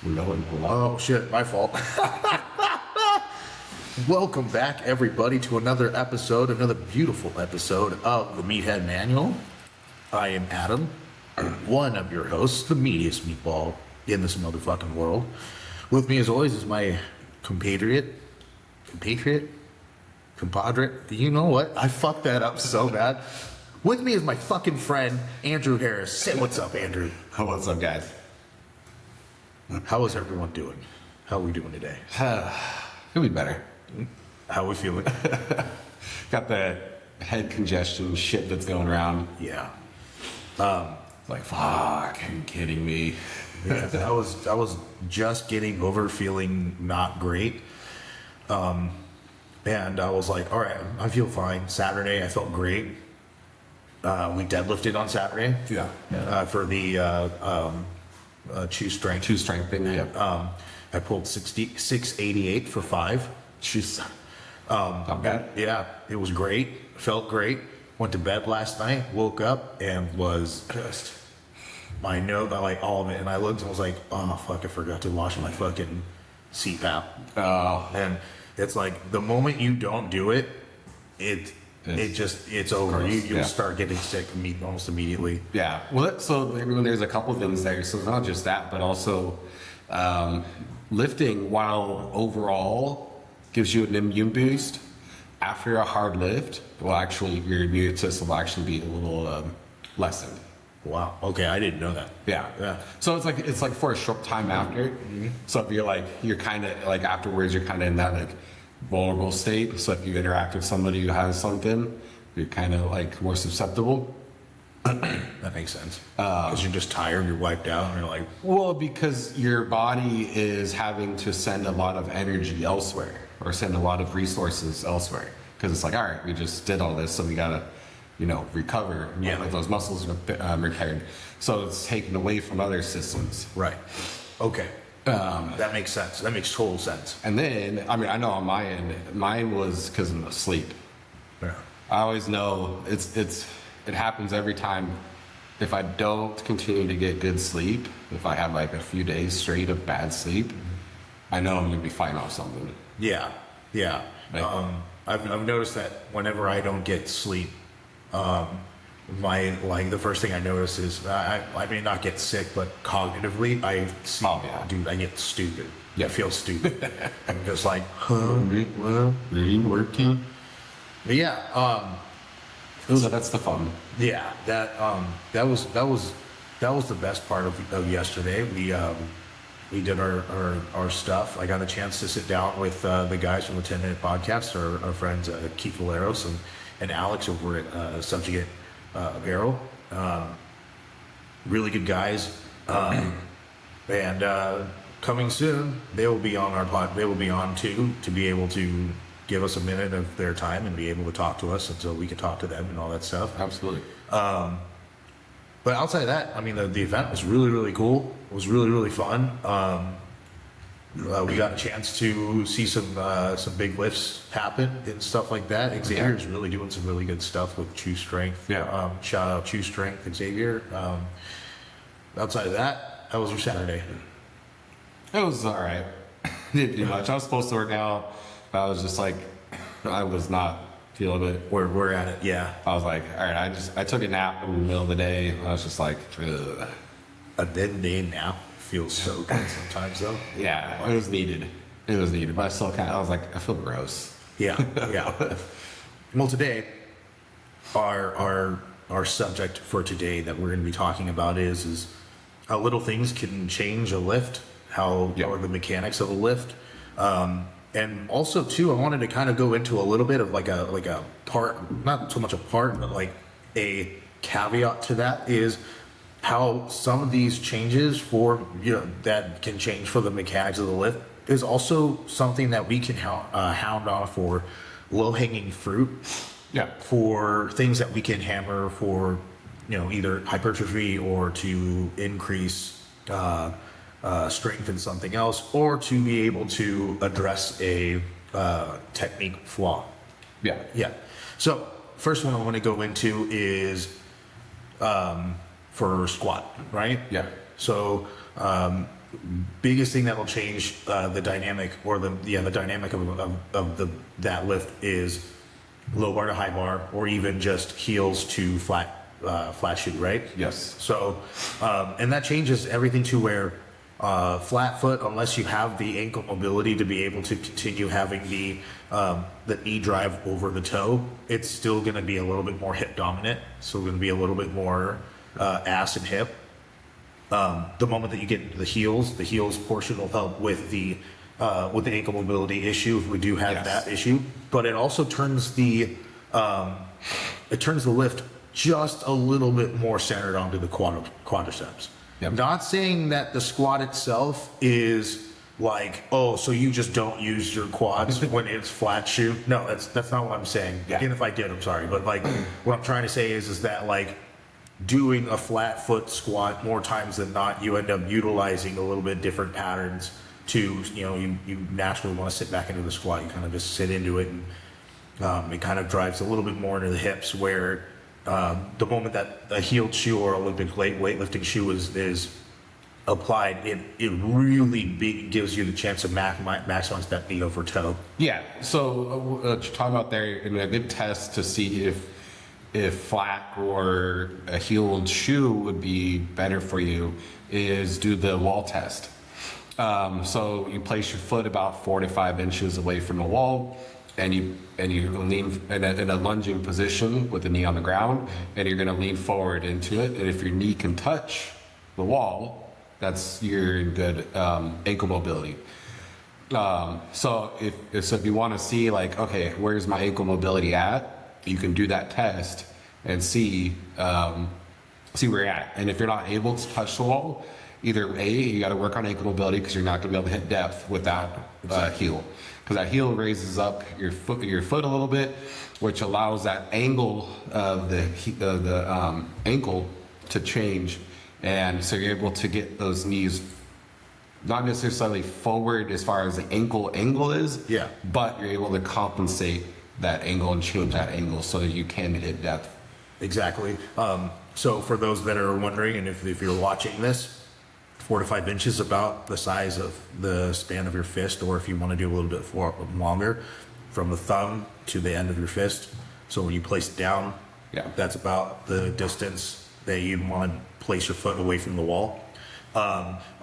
Oh shit, my fault. Welcome back, everybody, to another beautiful episode of the Meathead Manual. I am Adam, one of your hosts, the meatiest meatball in this motherfucking world. With me, as always, is my compadre. You know what? I fucked that up so bad. With me is my fucking friend, Andrew Harris. Say what's up, Andrew. What's up, guys? How is everyone doing? How are we doing today? Could be better. How are we feeling? Got the head congestion shit that's going around. Yeah. Like, fuck, are you kidding me? Yeah, I was just getting over feeling not great. And I was like, all right, I feel fine. Saturday, I felt great. We deadlifted on Saturday. Yeah. For the chew strength. Chew strength thing, yeah. I pulled 688 for 5. Jeez. Not bad. Yeah, it was great. Felt great. Went to bed last night, woke up, and was just, my nose, like all of it. And I looked and was like, oh, fuck, I forgot to wash my fucking CPAP. Oh. And it's like, the moment you don't do it, it's over. You'll start getting sick almost immediately. Yeah. Well, so there's a couple things there. So it's not just that, but also lifting, while overall gives you an immune boost, after a hard lift, your immune system will actually be a little lessened. Wow. Okay, I didn't know that. Yeah. So it's like for a short time after. Mm-hmm. So if you're kind of like afterwards, you're kind of in that like vulnerable state. So if you interact with somebody who has something, you're kind of like more susceptible. That makes sense. Because you're just tired, you're wiped out, and you're like, well, because your body is having to send a lot of energy elsewhere or send a lot of resources elsewhere. Because it's like, all right, we just did all this, so we gotta, recover. Yeah. Like those muscles are repaired. So it's taken away from other systems. right. Okay. That makes sense. That makes total sense. And then, I know on my end, mine was because of the sleep. Yeah. I always know it happens every time. If I don't continue to get good sleep, if I have like a few days straight of bad sleep, I know I'm gonna be fighting off something. Yeah. Right. I've noticed that whenever I don't get sleep, the first thing I notice is I may not get sick, but cognitively I get stupid. Yeah. I feel stupid. I'm just like, Working. but yeah. That's the fun. Yeah, that was the best part of yesterday. We did our stuff. I got a chance to sit down with the guys from the 10 Minute Podcast, our friends Keith Valeros and Alex over at Subjugate Apparel. Really good guys. And coming soon, they will be on our pod. They will be on too, to be able to give us a minute of their time and be able to talk to us until we can talk to them and all that stuff. Absolutely. But outside of that, the event was really, really cool. It was really, really fun. We got a chance to see some big lifts happen and stuff like that. Xavier's really doing some really good stuff with Chew Strength. Yeah. Shout out Chew Strength, Xavier. Outside of that, how was your Saturday? It was all right. Didn't do much. I was supposed to work out. I was just like, I was not feeling it. We're at it, yeah. I was like, all right, I took a nap in the middle of the day. I was just like, ugh. A dead day nap feels so good sometimes, though. Yeah, it was needed. But I still I was like, I feel gross. Yeah. Well, today, our subject for today that we're going to be talking about is how little things can change a lift, or the mechanics of a lift. And also too, I wanted to kind of go into a little bit of like a part, not so much a part, but like a caveat to that is how some of these changes that can change for the mechanics of the lift is also something that we can hound off for low-hanging fruit. Yeah. For things that we can hammer for, either hypertrophy or to increase strength in something else, or to be able to address a technique flaw. Yeah. So first one I want to go into is for squat, right? Yeah. So biggest thing that will change the dynamic or the dynamic of that lift is low bar to high bar, or even just heels to flat shoe, right? Yes. So, and that changes everything to where flat foot, unless you have the ankle mobility to be able to continue having the knee drive over the toe, it's still going to be a little bit more hip dominant. So going to be a little bit more ass and hip. The moment that you get into the heels portion will help with the ankle mobility issue if we do have that issue. But it also turns the lift just a little bit more centered onto the quadriceps. Yep. Not saying that the squat itself is like, oh, so you just don't use your quads when it's flat shoe. No, that's not what I'm saying. Yeah. And if I did, I'm sorry. But like what I'm trying to say is that like doing a flat foot squat more times than not, you end up utilizing a little bit different patterns to, you naturally want to sit back into the squat. You kind of just sit into it, and it kind of drives a little bit more into the hips, where the moment that a heeled shoe or Olympic weightlifting shoe is applied, it really gives you the chance to maximize that knee over toe. Yeah. So talking about there, and a good test to see if flat or a heeled shoe would be better for you is do the wall test. So you place your foot about 4 to 5 inches away from the wall, and you lean in a lunging position with the knee on the ground, and you're going to lean forward into it. And if your knee can touch the wall, you're in good ankle mobility. So if you want to see like, okay, where's my ankle mobility at? You can do that test and see where you're at. And if you're not able to touch the wall, either A, you got to work on ankle mobility because you're not going to be able to hit depth with that heel. Because that heel raises up your foot a little bit, which allows that angle of the ankle to change, and so you're able to get those knees not necessarily forward as far as the ankle angle is, but you're able to compensate that angle and change that angle so that you can hit depth. Exactly. So for those that are wondering, and if you're watching this, 4 to 5 inches, about the size of the span of your fist, or if you want to do a little bit longer, from the thumb to the end of your fist. So when you place it down, that's about the distance that you want to place your foot away from the wall.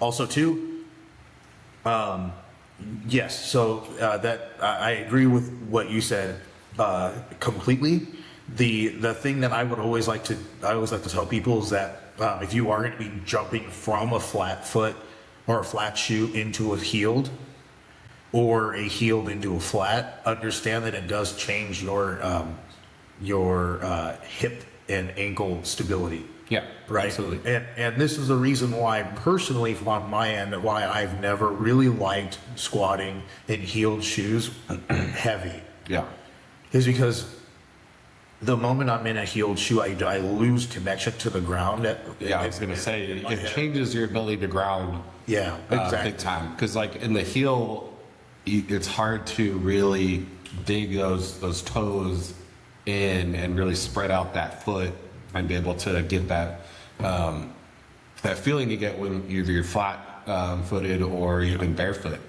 Also too, yes, so that I agree with what you said completely. The thing that I always like to tell people is that if you are going to be jumping from a flat foot or a flat shoe into a heeled, or a heeled into a flat, understand that it does change your hip and ankle stability. Yeah, right. Absolutely. And this is the reason why, personally, on my end, why I've never really liked squatting in heeled shoes heavy. Yeah. Is because the moment I'm in a heeled shoe, I lose connection to the ground. I was going to say, it changes your ability to ground. Yeah, exactly. Big time. Because like in the heel, it's hard to really dig those toes in and really spread out that foot and be able to get that that feeling you get when either you're flat footed or even barefoot.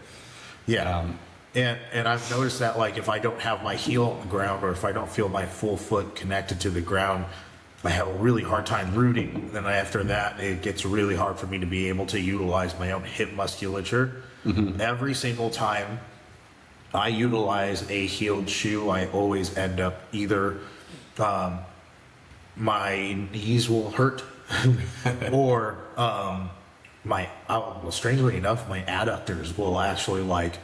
Yeah. And I've noticed that, like, if I don't have my heel on the ground, or if I don't feel my full foot connected to the ground, I have a really hard time rooting. Then after that, it gets really hard for me to be able to utilize my own hip musculature. Mm-hmm. Every single time I utilize a heeled shoe, I always end up either my knees will hurt or strangely enough, my adductors will actually like.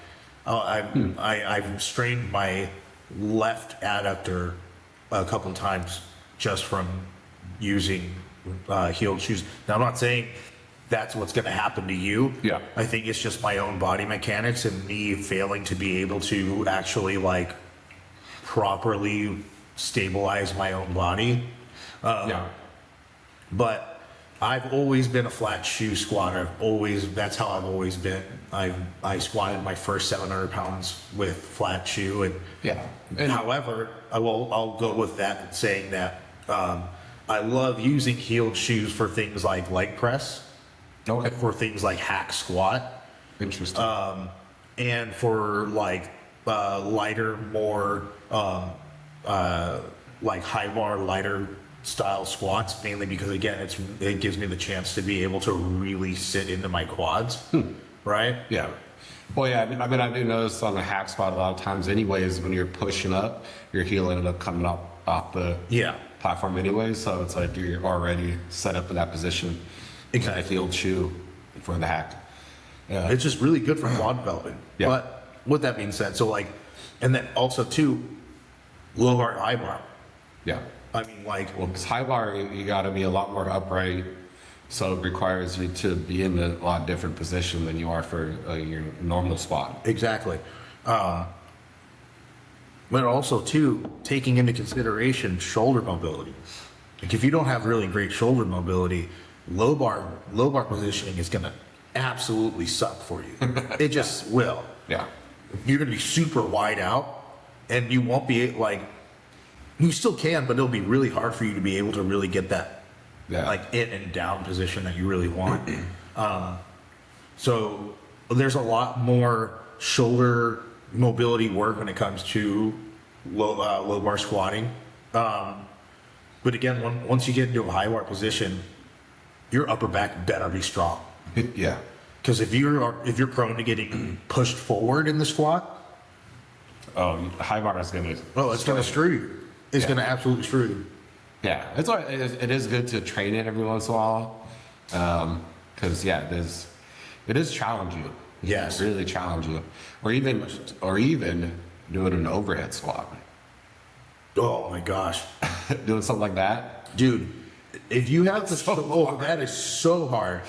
I've strained my left adductor a couple times just from using heeled shoes. Now, I'm not saying that's what's going to happen to you. Yeah. I think it's just my own body mechanics and me failing to be able to actually like properly stabilize my own body. But I've always been a flat shoe squatter. That's how I've always been. I squatted my first 700 pounds with flat shoe, and however, I'll go with that, saying that I love using heeled shoes for things like leg press, Okay. for things like hack squat. Interesting. And for like lighter, more like high bar, lighter style squats, mainly because again, it gives me the chance to be able to really sit into my quads, right? Yeah. Well, yeah, I do notice on the hack squat a lot of times anyways, when you're pushing up, your heel ended up coming up off the Yeah. platform anyways. So it's like you're already set up in that position. Exactly. That field shoe for the hack. Yeah. It's just really good for quad development. Yeah. But with that being said, so like, and then also too, low bar, high bar. Yeah. I mean, like, Well, because high bar, you got to be a lot more upright. So it requires you to be in a lot different position than you are for your normal squat. exactly. But also too, taking into consideration shoulder mobility. Like if you don't have really great shoulder mobility, low bar positioning is gonna absolutely suck for you. It just will. Yeah. You're gonna be super wide out, and you won't be like. You still can, but it'll be really hard for you to be able to really get that Yeah. like in and down position that you really want. So there's a lot more shoulder mobility work when it comes to low bar squatting. But again, once you get into a high bar position, your upper back better be strong. Yeah. Because if you're prone to getting pushed forward in the squat, Oh, high bar is going to. oh, it's gonna screw you. It's Yeah. gonna absolutely screw you. Yeah, it's all right. It is good to train it every once in a while, because yeah, it is challenging. Yes. It really challenge you, or even doing an overhead squat, Oh my gosh. doing something like that. Dude, if you have the that is so hard,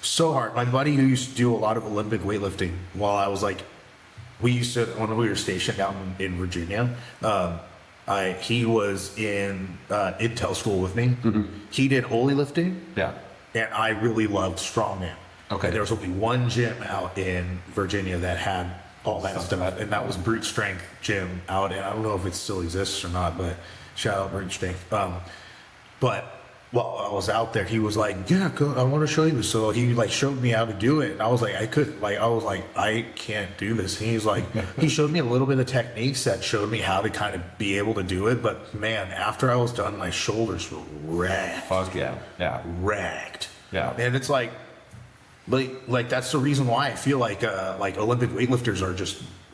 so hard. My buddy who used to do a lot of Olympic weightlifting while I was like, we used to when we were stationed down in Virginia. He was in Intel school with me. He did holy lifting, Yeah. and I really loved strongman. Okay. And there was only one gym out in Virginia that had all that stuff, and that was Brute Strength Gym out. And I don't know if it still exists or not, but shout out Brute Strength. But while I was out there, he was like, "Yeah, go, I want to show you." So he like showed me how to do it, and I was like, I can't do this. And he's like, he showed me a little bit of techniques that showed me how to kind of be able to do it. But man, after I was done, my shoulders were racked. Fuck yeah. Yeah. Racked. Yeah. And it's like that's the reason why I feel like Olympic weightlifters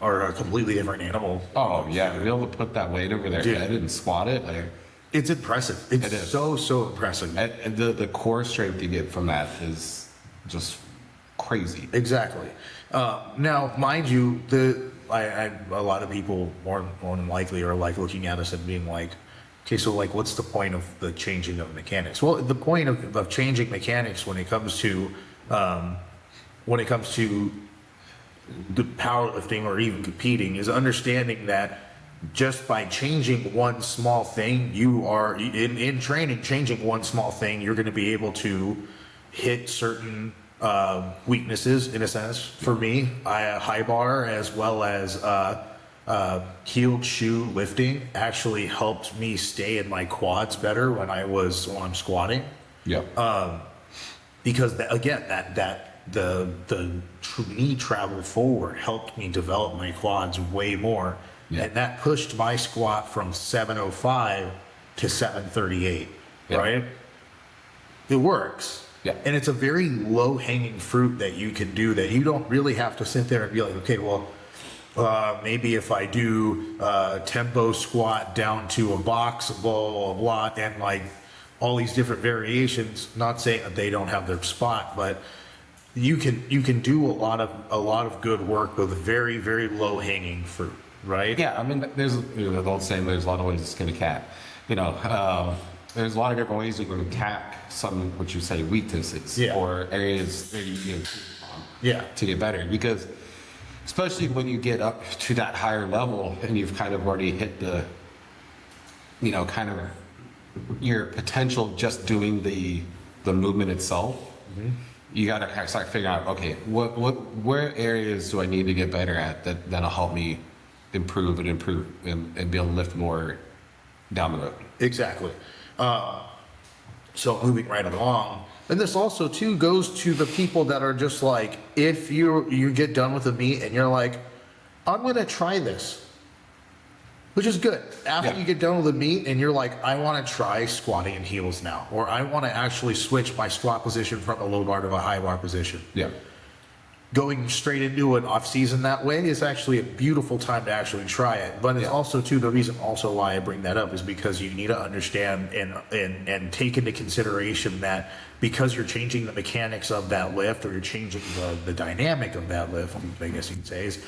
are a completely different animal. Oh yeah, to be able to put that weight over their Dude. head and squat it, like, It's impressive. It's It is. so impressive. and the core strength you get from that is just crazy. Exactly. Now, mind you, a lot of people more than likely are like looking at us and being like, okay, so like, what's the point of the changing of mechanics? Well, the point of changing mechanics when it comes to the powerlifting or even competing is understanding that just by changing one small thing, you are in training, changing one small thing, you're going to be able to hit certain weaknesses in a sense. For me, high bar as well as heeled shoe lifting actually helped me stay in my quads better when I'm squatting. Yep. Because the knee travel forward helped me develop my quads way more. Yeah. And that pushed my squat from 705 to 738, Yeah. right? It works. Yeah. And it's a very low hanging fruit that you can do that you don't really have to sit there and be like, okay, well, maybe if I do tempo squat down to a box, blah, blah, blah, and like all these different variations, not saying that they don't have their spot, but you can do a lot of good work with very, very low hanging fruit. Right? Yeah, I mean, there's the old saying, there's a lot of ways to skin a cat. There's a lot of different ways you can attack some, what you say, weaknesses Yeah. or areas that you can improve on Yeah. to get better. Because especially when you get up to that higher level and you've kind of already hit the, kind of your potential just doing the movement itself. You got to kind of start figuring out, okay, where areas do I need to get better at that'll help me improve and be able to lift more down the road. Exactly. So moving right along, And this also too goes to the people that are just like, if you get done with the meet and you're like, I'm gonna try this, which is good. After Yeah. you get done with the meet and you're like, I want to try squatting in heels now, or I want to actually switch my squat position from a low bar to a high bar position. Yeah. Going straight into an off season that way is actually a beautiful time to actually try it. But it's Yeah. also too, the reason also why I bring that up is because you need to understand and take into consideration that because you're changing the mechanics of that lift, or you're changing the dynamic of that lift, I guess you can say, is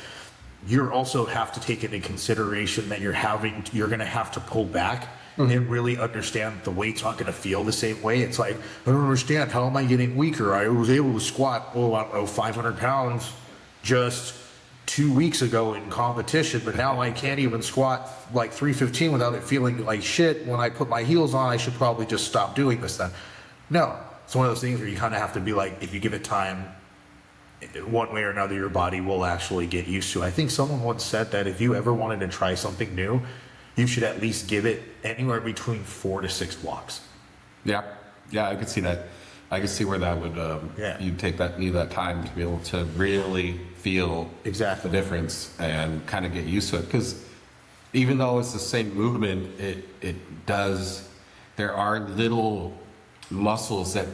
you also have to take into consideration that you're going to have to pull back and really understand that the weight's not going to feel the same way. It's like, I don't understand, how am I getting weaker? I was able to squat, I don't know, 500 pounds just 2 weeks ago in competition, but now I can't even squat like 315 without it feeling like shit. When I put my heels on, I should probably just stop doing this then. No, it's one of those things where you kind of have to be like, if you give it time, one way or another, your body will actually get used to it. I think someone once said that if you ever wanted to try something new, you should at least give it anywhere between 4 to 6 walks. Yeah. Yeah, I could see that. I could see where that would, Yeah. you'd need that time to be able to really feel Exactly. the difference and kind of get used to it. Because even though it's the same movement, there are little muscles that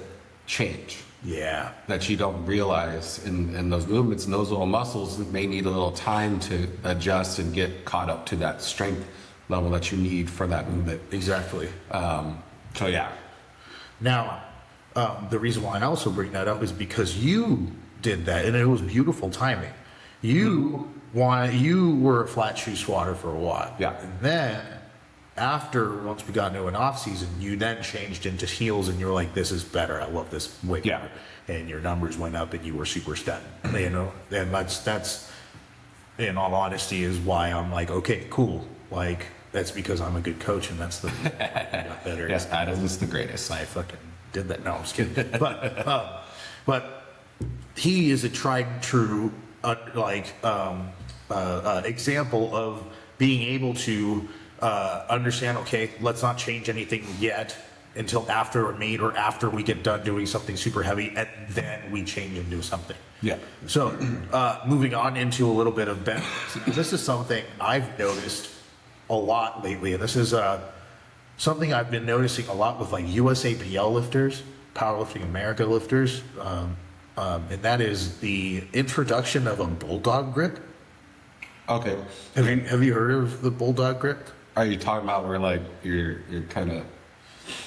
change Yeah. that you don't realize in those movements, and those little muscles may need a little time to adjust and get caught up to that strength level that you need for that movement. Exactly. So yeah. Now, the reason why I also bring that up is because you did that, and it was beautiful timing. You were a flat shoe swatter for a while. Yeah. And then, once we got into an off season, you then changed into heels, and you were like, "This is better. I love this way." Yeah. And your numbers went up, and you were super stunned. You know, and that's in all honesty is why I'm like, okay, cool. Like, that's because I'm a good coach, and that's the got better. Yes, Adam is the greatest. I fucking did that. No, I'm just kidding. But he is a tried and true example of being able to understand. Okay, let's not change anything yet until after a meet or after we get done doing something super heavy, and then we change and do something. Yeah. So moving on into a little bit of benefits. This is something I've noticed a lot lately, and this is something I've been noticing a lot with like USAPL lifters, Powerlifting America lifters, and that is the introduction of a bulldog grip. Okay. Have you heard of the bulldog grip? Are you talking about where like you're kind of?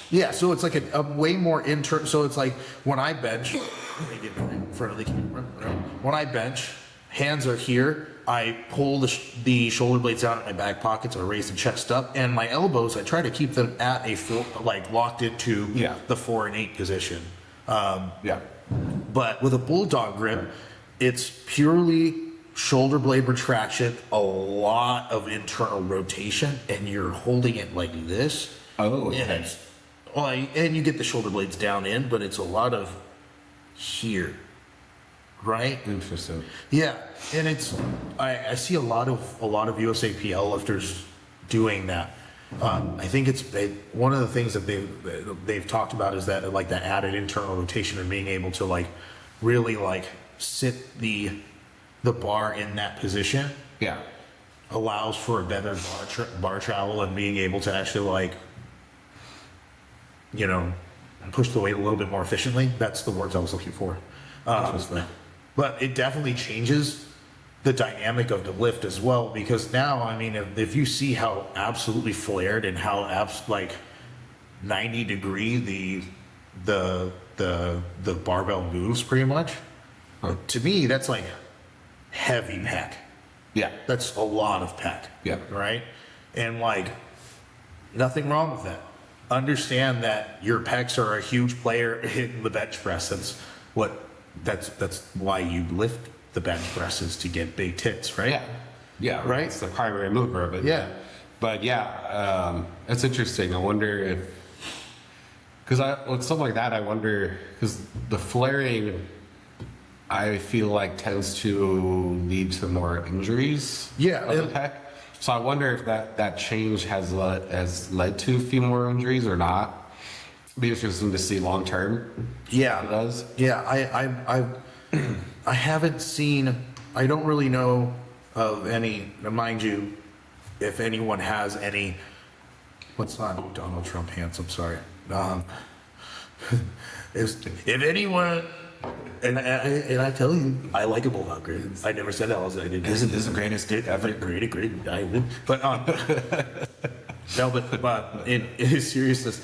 Yeah, so it's like a way more so it's like when I bench, let me get in front of the camera. When I bench, hands are here. I pull the shoulder blades out of my back pockets, or raise the chest up, and my elbows, I try to keep them at a full, like locked into the 4 and 8 position. Yeah. But with a bulldog grip, it's purely shoulder blade retraction, a lot of internal rotation, and you're holding it like this. Oh, okay. And it's, and you get the shoulder blades down in, but it's a lot of here, right? Interesting. Yeah, and it's I see a lot of USAPL lifters doing that. I think one of the things that they've talked about is that like the added internal rotation and being able to like really like sit the bar in that position Yeah. allows for a better bar travel and being able to actually like, you know, push the weight a little bit more efficiently. That's the words I was looking for. But it definitely changes the dynamic of the lift as well, because now, I mean, if you see how absolutely flared and how like 90 degree the barbell moves pretty much, to me, that's like heavy pec. Yeah. That's a lot of pec. Yeah. Right? And like, nothing wrong with that. Understand that your pecs are a huge player in the bench press. That's why you lift the bench presses, to get big tits, right? Yeah. Yeah. Right? It's the primary mover of it. Yeah. But yeah, it's interesting. I wonder if, because with something like that, I wonder, because the flaring, I feel like tends to lead to more injuries. Yeah, Of the pec. So I wonder if that change has led to a few more injuries or not. be interesting to see long term. Yeah, It does. yeah. I haven't seen. I don't really know of any. Mind you, if anyone has any. What's not Donald Trump hands? I'm sorry. If anyone, and I tell you, I like a bulldog grip. I never said else. I did. Isn't this the greatest dick ever? Great. But no, but in seriousness,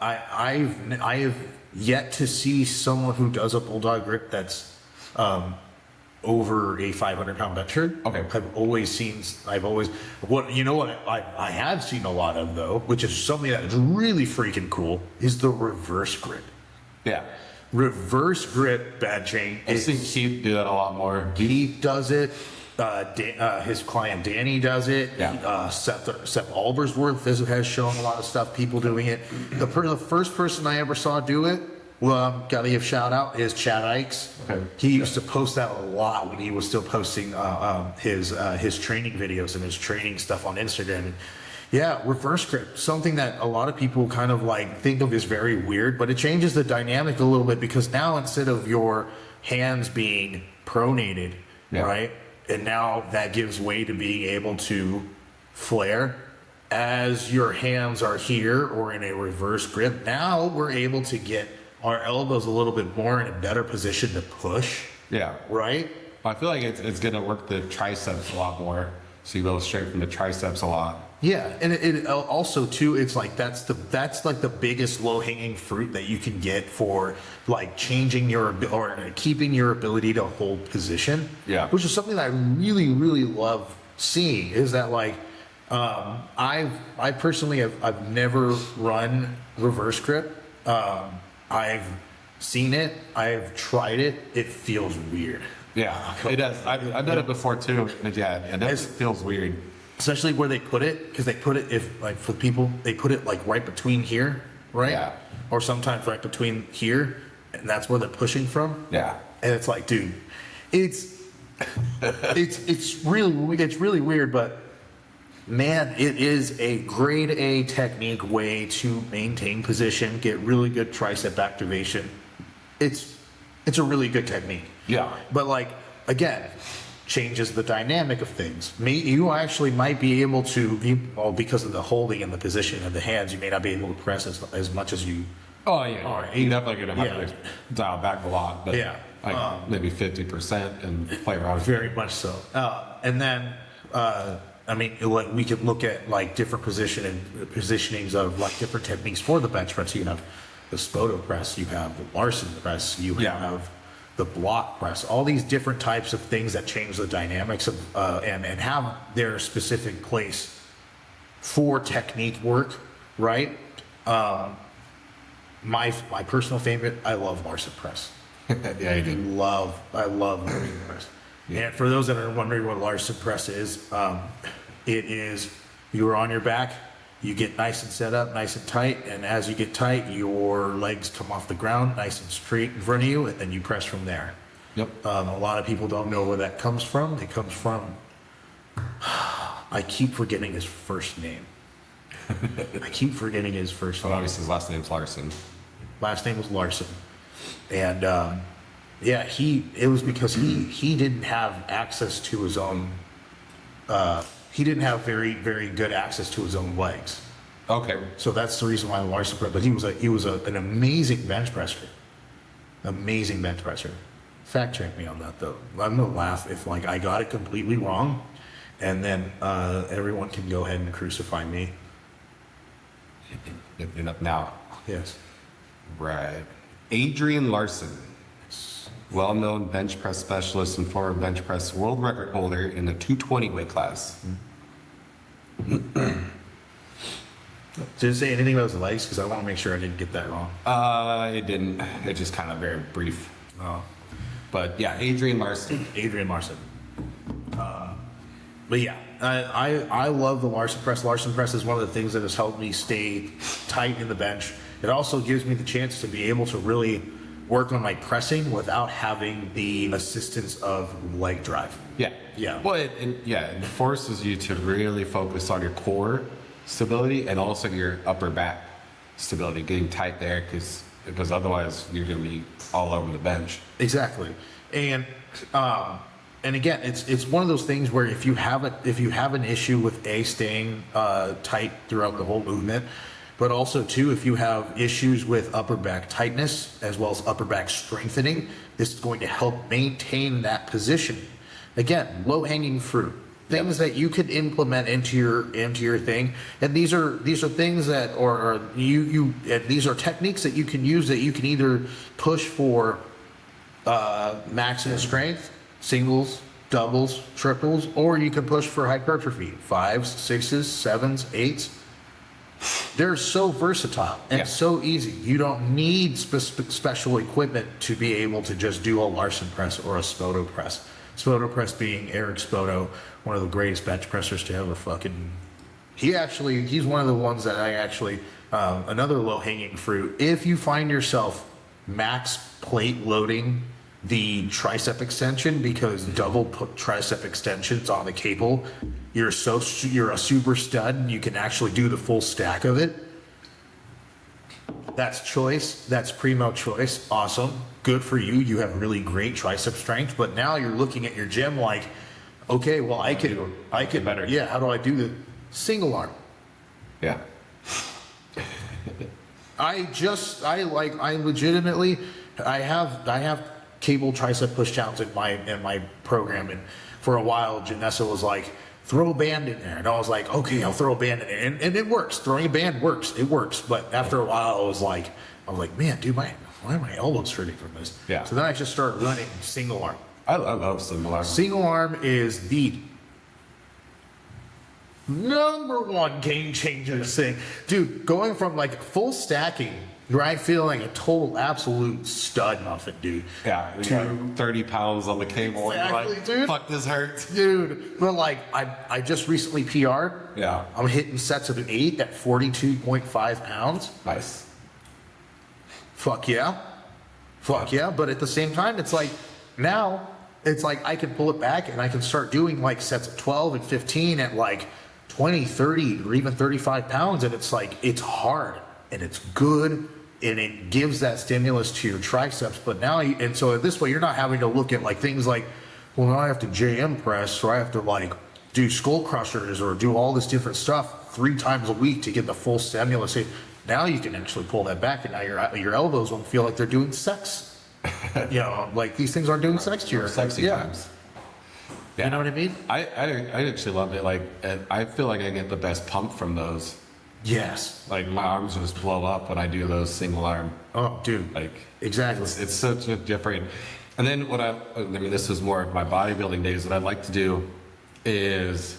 I have yet to see someone who does a bulldog grip that's over a 500-pound veteran. Okay. I've always, what I have seen a lot of though, which is something that is really freaking cool, is the reverse grip. Yeah. Reverse grip benching. I've seen Keith do that a lot more. He does it. His client Danny does it. Yeah. Seth Albersworth has shown a lot of stuff. People doing it. The first person I ever saw do it, well, gotta give shout out, is Chad Ikes. Okay. He used to post that a lot when he was still posting his training videos and his training stuff on Instagram. And yeah, reverse grip, something that a lot of people kind of like think of as very weird, but it changes the dynamic a little bit because now instead of your hands being pronated, right? And now that gives way to being able to flare as your hands are here or in a reverse grip. Now we're able to get our elbows a little bit more in a better position to push. Yeah. Right? I feel like it's going to work the triceps a lot more. So you go straight from the triceps a lot. Yeah, and it also too, it's like that's like the biggest low hanging fruit that you can get for like changing your or keeping your ability to hold position. Yeah, which is something that I really love seeing. Is that like I personally I've never run reverse grip. I've seen it. I've tried it. It feels weird. Yeah, it does. I've done it before too. But yeah, it feels weird. Especially where they put it, because they put it, if like for people, they put it like right between here, right? Yeah. Or sometimes right between here, and that's where they're pushing from. Yeah. And it's like, dude, it's really weird, but man, it is a grade A technique way to maintain position, get really good tricep activation. It's a really good technique. Yeah. But like, again, changes the dynamic of things. You actually might be able to, well, because of the holding and the position of the hands, you may not be able to press as much as you. Oh yeah, you're definitely gonna have to dial back a lot, but yeah, like maybe 50% and play around. Very much so. And then, I mean, like we could look at like different positionings of like different techniques for the bench press. You have the Spoto press, you have the Larson press, you have the block press, all these different types of things that change the dynamics of and have their specific place for technique work, right? My personal favorite, I love Larson press. Yeah, you do. I love Larson press. Yeah. And for those that are wondering what Larson press is, it is you are on your back, you get nice and set up, nice and tight, and as you get tight, your legs come off the ground nice and straight in front of you, and then you press from there. Yep. A lot of people don't know where that comes from. It comes from, I keep forgetting his first name. Well, obviously his last name's Larson. Last name was Larson. And yeah, it was because he didn't have access to his own, he didn't have very good access to his own legs. Okay. So that's the reason why Larson press. But he was an amazing bench presser. Amazing bench presser. Fact check me on that though. I'm gonna laugh if like I got it completely wrong, and then everyone can go ahead and crucify me. Enough now. Yes. Right. Adrian Larson, well-known bench press specialist and former bench press world record holder in the 220 weight class. Did it say anything about his legs? Because I want to make sure I didn't get that wrong. It didn't. It just kind of very brief. Oh. But yeah, Adrian Larson. But yeah, I love the Larson press. Larson press is one of the things that has helped me stay tight in the bench. It also gives me the chance to be able to really work on my pressing without having the assistance of leg drive. Yeah. Yeah. Well, it forces you to really focus on your core stability and also your upper back. stability, getting tight there, because otherwise you're going to be all over the bench. Exactly. And again, it's one of those things where if you have an issue with staying tight throughout the whole movement, but also too, if you have issues with upper back tightness as well as upper back strengthening, this is going to help maintain that position. Again, low hanging fruit, things that you could implement into your thing, and these are things that or these are techniques that you can use, that you can either push for maximum strength, singles, doubles, triples, or you can push for hypertrophy, 5s, 6s, 7s, 8s. They're so versatile and so easy. You don't need special equipment to be able to just do a Larson press or a Spoto press. Spoto press being Eric Spoto, one of the greatest bench pressers to ever fucking. He's one of the ones that I actually, another low hanging fruit. If you find yourself max plate loading the tricep extension, because double put tricep extensions on the cable, you're a super stud and you can actually do the full stack of it. That's choice. That's primo choice. Awesome. Good for you. You have really great tricep strength, but now you're looking at your gym like, okay, well I could better. Yeah. How do I do the single arm? Yeah. I legitimately, I have cable tricep push downs in my program, and for a while Janessa was like, throw a band in there, and I was like, okay, I'll throw a band in there, and it works. Throwing a band works. It works. But after a while, I was like, man, dude, why are my elbows hurting from this? Yeah. So then I just started running single arm. I love single arm. Single arm is the #1 game changer thing, dude. Going from like full stacking, right, feeling a total absolute stud muffin, dude. Yeah, you got 30 pounds on the cable. Exactly, and you're like, dude. Fuck, this hurts. Dude, but like, I just recently PR'd. Yeah. I'm hitting sets of 8 at 42.5 pounds. Nice. Fuck yeah. Fuck yeah. But at the same time, it's like, now, it's like I can pull it back and I can start doing like sets of 12 and 15 at like 20, 30, or even 35 pounds. And it's like, it's hard and it's good. And it gives that stimulus to your triceps. But now, and so this way, you're not having to look at like things like, well, now I have to JM press, or I have to like do skull crushers or do all this different stuff 3 times a week to get the full stimulus. Now you can actually pull that back, and now your elbows won't feel like they're doing sex. You know, like these things aren't doing sex to your sexy times. Yeah. You know what I mean? I actually love it. Like, I feel like I get the best pump from those. Yes. Like my arms just blow up when I do those single arm. Oh, dude. Like exactly. It's such a different. And then I mean, this was more of my bodybuilding days. What I'd like to do is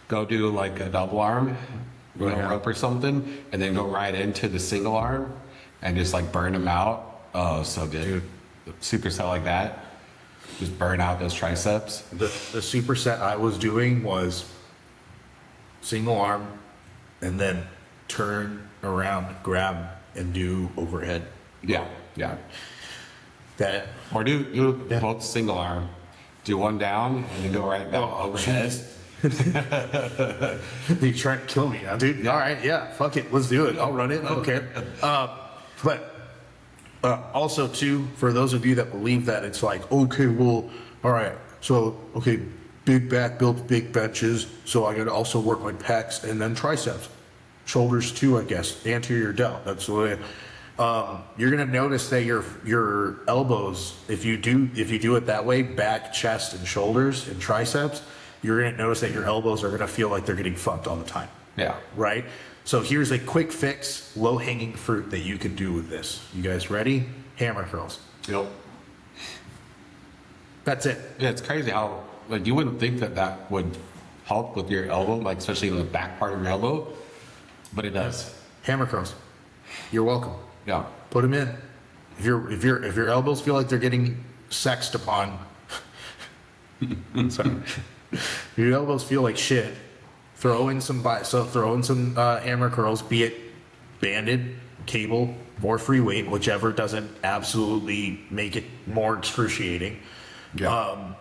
go do like a double arm, go on a rope or something, and then go right into the single arm and just like burn them out. Oh, so good. Superset like that. Just burn out those triceps. The superset I was doing was single arm and then turn around, grab, and do overhead. Yeah, yeah. That Or do both single arm. Do one down and then go right back overhead. You trying to kill me now, dude? All right, yeah, fuck it, let's do it. I'll run it. I don't care. But also too, for those of you that believe that it's like, okay, well, all right, so okay, big back builds big benches, so I got to also work my pecs and then triceps, shoulders too, I guess, anterior delt. That's the way. You're gonna notice that your elbows, if you do it that way, back, chest, and shoulders and triceps, you're gonna notice that your elbows are gonna feel like they're getting fucked all the time. Yeah. Right? So here's a quick fix, low hanging fruit that you can do with this. You guys ready? Hammer curls. Yep. That's it. Yeah, it's crazy how like you wouldn't think that would help with your elbow, like especially in the back part of your elbow, but it does. Hammer curls. You're welcome. Yeah. Put them in. If your elbows feel like they're getting sexed upon, sorry. If your elbows feel like shit, throw in some hammer curls, be it banded, cable, or free weight, whichever doesn't absolutely make it more excruciating. Yeah.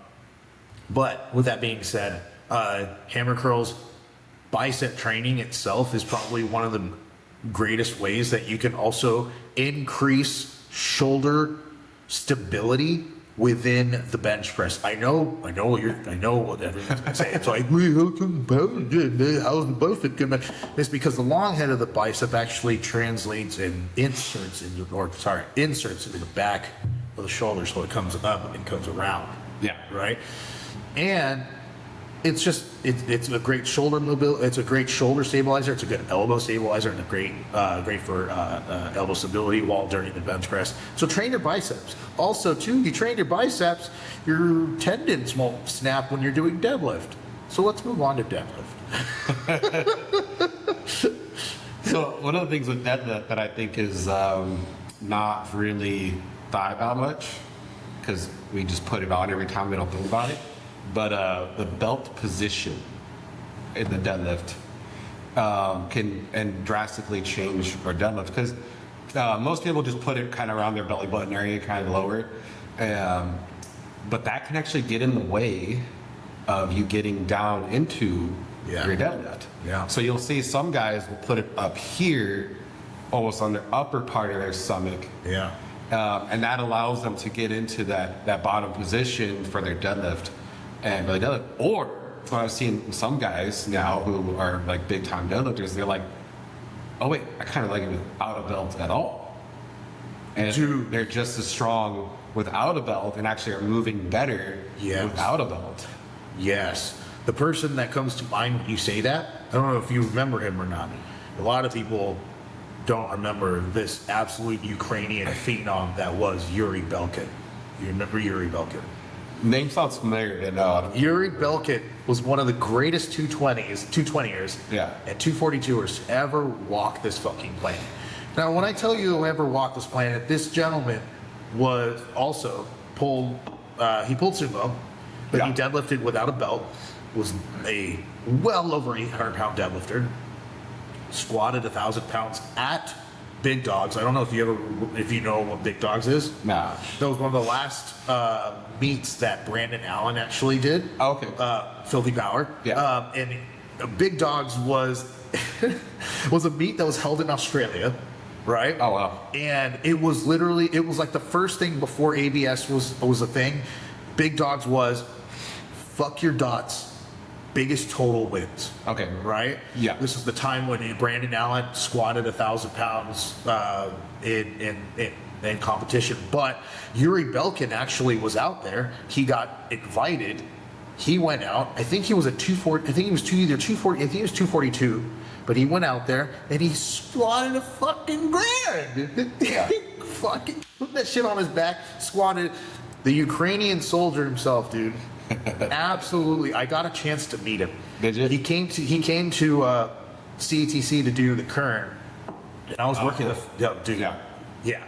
But with that being said, hammer curls, bicep training itself is probably one of the greatest ways that you can also increase shoulder stability within the bench press. I know what everyone's gonna say. It's like, how's the bicep gonna? It's because the long head of the bicep actually translates and inserts into the back of the shoulder, so it comes up and comes around. Yeah. Right. And it's a great shoulder mobility. It's a great shoulder stabilizer. It's a good elbow stabilizer, and a great for elbow stability while during the bench press. So train your biceps. Also, too, you train your biceps, your tendons won't snap when you're doing deadlift. So let's move on to deadlift. So one of the things with deadlift that I think is not really thought about much, because we just put it on every time, we don't think about it. But the belt position in the deadlift can drastically change our deadlift, because most people just put it kind of around their belly button area, kind of lower. But that can actually get in the way of you getting down into your deadlift. Yeah. So you'll see some guys will put it up here, almost on the upper part of their stomach. Yeah. And that allows them to get into that bottom position for their deadlift and really deadlift. Or so I've seen some guys now who are like big time deadlifters, they're like, oh wait, I kind of like it without a belt at all. And they're just as strong without a belt and actually are moving better without a belt. Yes. The person that comes to mind when you say that, I don't know if you remember him or not. A lot of people don't remember this absolute Ukrainian phenom that was Yuri Belkin. You remember Yuri Belkin? Name sounds familiar. Yuri Belkin was one of the greatest 220ers and 242ers to ever walk this fucking planet. Now, when I tell you who ever walked this planet, this gentleman was also pulled sumo, but he deadlifted without a belt, was a well over 800-pound deadlifter, squatted 1,000 pounds at Big Dogs. I don't know if you know what Big Dogs is. Nah. That was one of the last meets that Brandon Allen actually did. Oh, okay. Filthy Power. Yeah. And Big Dogs was was a meet that was held in Australia, right? Oh wow. And it was like the first thing before ABS was a thing. Big Dogs was fuck your dots. Biggest total wins. Okay. Right? Yeah. This is the time when Brandon Allen squatted 1,000 pounds in competition. But Yuri Belkin actually was out there. He got invited. He went out. I think he was a 240. I think he was either 240. I think he was 242. But he went out there and he squatted a fucking grand. Yeah. Fucking put that shit on his back. Squatted. The Ukrainian soldier himself, dude. Absolutely. I got a chance to meet him. Did you? He came to CTC to do the Kern. And I was working yeah.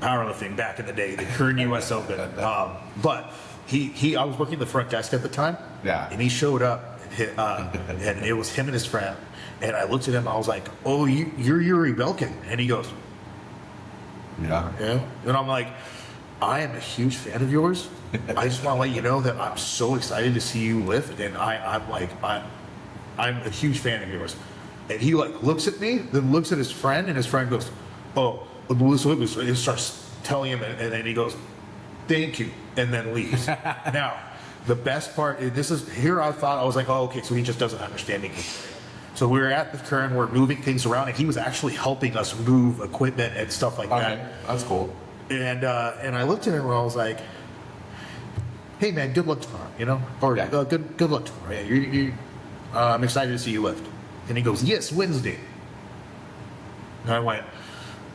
Powerlifting back in the day, the Kern US Open. But I was working the front desk at the time. Yeah. And he showed up and it was him and his friend. And I looked at him, I was like, oh, you're Yuri Belkin. And he goes, yeah. And I'm like, I am a huge fan of yours. I just want to let you know that I'm so excited to see you lift, and I'm a huge fan of yours. And he like looks at me, then looks at his friend, and his friend goes, "Oh, and starts telling him, and then he goes, "Thank you," and then leaves. Now, the best part is I thought I was like, "Oh, okay, so he just doesn't understand English." So we were at the Kern, we're moving things around, and he was actually helping us move equipment and stuff like that. That's cool. And I looked at him and I was like, "Hey man, good luck tomorrow, or good luck tomorrow. Yeah, I'm excited to see you lift." And he goes, "Yes, Wednesday." And I went,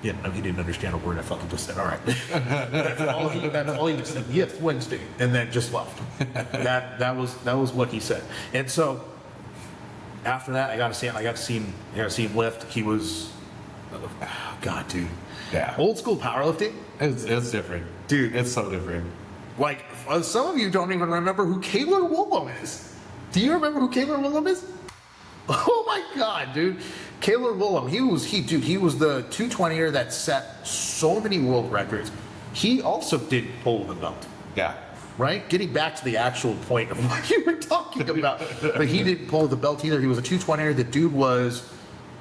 "Yeah, no, he didn't understand a word I fucking just said. All right." That's all he said. "Yes, Wednesday," and then just left. That was what he said. And so after that, I got to see him lift. He was, God, dude. Yeah. Old school powerlifting. It's different. Dude. It's so different. Like, some of you don't even remember who Kaylor Woolham is. Do you remember who Kaylor Woolham is? Oh my God, dude. Kaylor Woolham, he was the 220er that set so many world records. He also didn't pull the belt. Yeah. Right? Getting back to the actual point of what you were talking about. But he didn't pull the belt either. He was a 220er. The dude was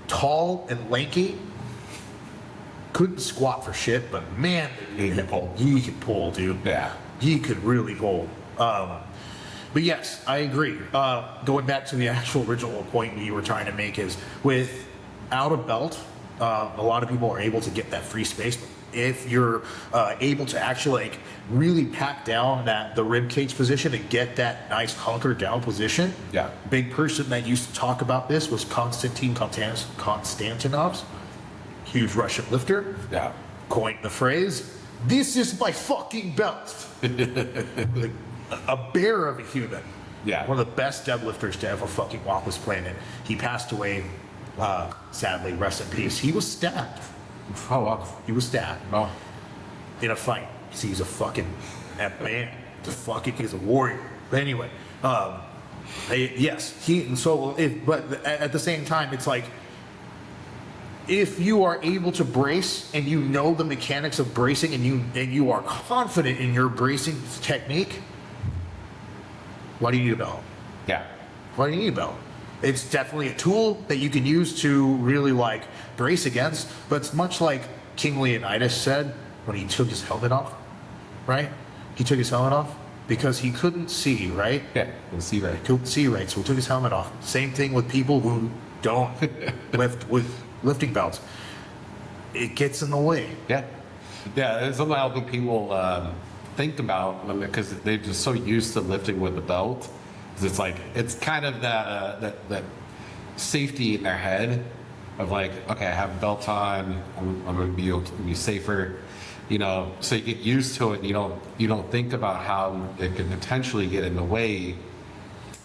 tall and lanky. couldn't squat for shit, but man, He could pull. He could pull, dude. Yeah. He could really pull. But yes, I agree. Going back to the actual original point you were trying to make is without a belt, a lot of people are able to get that free space. If you're able to actually like really pack down the rib cage position and get that nice hunker down position. Yeah. Big person that used to talk about this was Konstantin Konstantinovs, huge Russian lifter. Yeah. Coined the phrase, "This is my fucking belt." Like, a bear of a human. Yeah. One of the best deadlifters to ever fucking walk this planet. He passed away, sadly, rest in peace. He was stabbed. Oh, wow. He was stabbed Oh. in a fight. See, he's a fucking, that man, he's a warrior. But anyway, yes, but at the same time, it's like, if you are able to brace and you know the mechanics of bracing and you are confident in your bracing technique, why do you need a belt? Yeah. Why do you need a belt? It's definitely a tool that you can use to really like brace against, but it's much like King Leonidas said when he took his helmet off, right? He took his helmet off because he couldn't see, right? Yeah. We'll see that. Couldn't see right, so he took his helmet off. Same thing with people who don't lift with lifting belts. It gets in the way. Yeah. Yeah. It's something I think people think about because they're just so used to lifting with the belt. It's like, it's kind of that safety in their head of like, okay, I have a belt on, I'm going to be able to be safer, you know, so you get used to it. You don't think about how it could potentially get in the way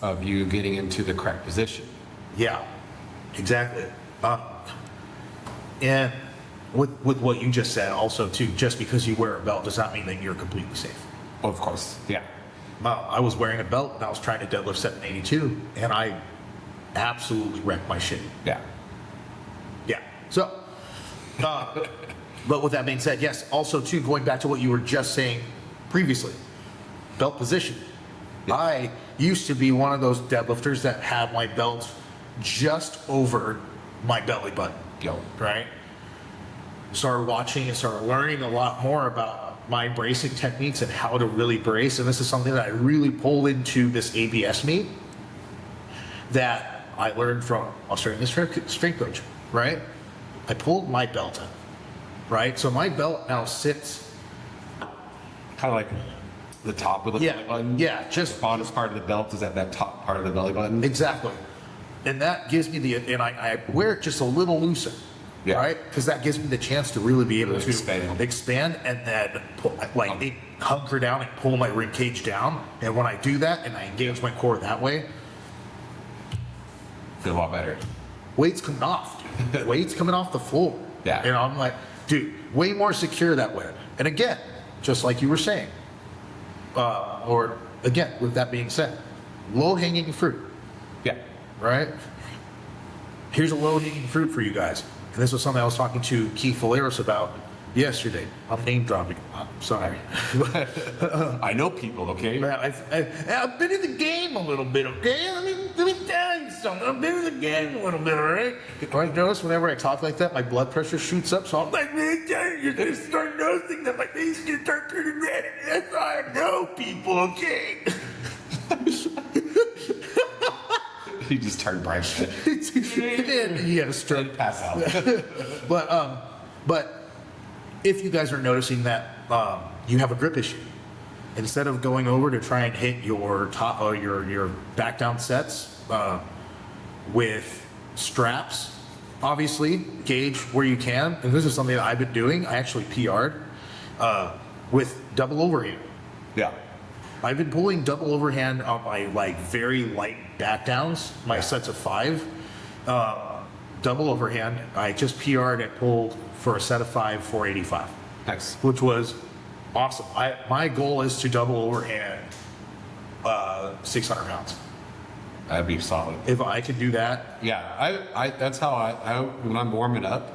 of you getting into the correct position. Yeah, exactly. And with what you just said also too, just because you wear a belt does not mean that you're completely safe. Of course. Yeah. I was wearing a belt and I was trying to deadlift 782 and I absolutely wrecked my shit. Yeah. Yeah. So, but with that being said, yes, also too, going back to what you were just saying previously, belt position. Yeah. I used to be one of those deadlifters that had my belt just over my belly button. Yo. Right? Started watching and started learning a lot more about my bracing techniques and how to really brace. And this is something that I really pulled into this ABS meet that I learned from Australian strength coach, right? I pulled my belt in, right? So my belt now sits Kind of like the top of the belly button. Yeah, just The bottom part of the belt is at that top part of the belly button. exactly. And that gives me and I wear it just a little looser. Yeah. Right? Because that gives me the chance to really be able to Expand. and then hunker down and pull my rib cage down. And when I do that and I engage my core that way, Feel a lot better. weight's coming off. Dude. Weight's coming off the floor. Yeah. And I'm like, dude, way more secure that way. And again, just like you were saying, or again, with that being said, low hanging fruit. Yeah. Right? Here's a low-hanging fruit for you guys. And this was something I was talking to Keith Valeros about yesterday. I'm name dropping. I'm sorry. I know people, okay? I've been in the game a little bit, okay? Let me tell you something. I've been in the game a little bit, all right? Right, notice whenever I talk like that, my blood pressure shoots up, so I'm like, man, you're going to start noticing that my face is going to start turning red. That's how I know people, okay? He just turned bright. He had a stroke. Pass out. But if you guys are noticing that you have a grip issue, instead of going over to try and hit your top or your back down sets with straps, obviously gauge where you can. And this is something that I've been doing. I actually PR'd with double overhand. Yeah. I've been pulling double overhand on my like very light back downs, my sets of 5. Double overhand. I just PR'd and pulled for a set of 5, 485. Nice. Which was awesome. My goal is to double overhand 600 pounds. That'd be solid. If I could do that, Yeah, I that's how I when I'm warming up,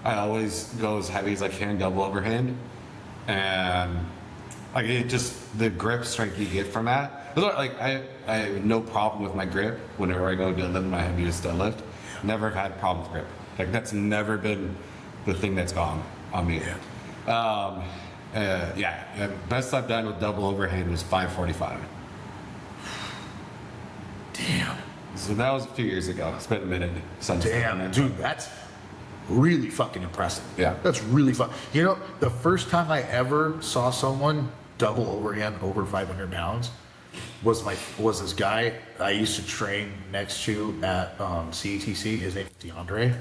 I always go as heavy as I can, double overhand, and like it just the grip strength you get from that. Like I have no problem with my grip whenever I go deadlift my heaviest deadlift. Never had a problem with grip. Like that's never been the thing that's gone. on me. Best I've done with double overhand was 545. Damn. So that was a few years ago. It's been a minute since. Damn, dude, that's really fucking impressive. Yeah. That's really fun. You know, the first time I ever saw someone double overhand over 500 pounds was this guy I used to train next to at CETC. His name is DeAndre.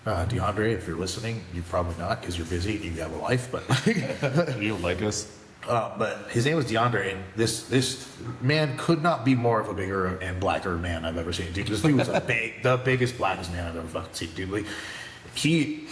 DeAndre, if you're listening, you're probably not because you're busy and you have a life, but You don't like us? but his name was DeAndre, and this man could not be more of a bigger and blacker man I've ever seen. Dude, this dude was the biggest, blackest man I've ever fucking seen, dude. Like, he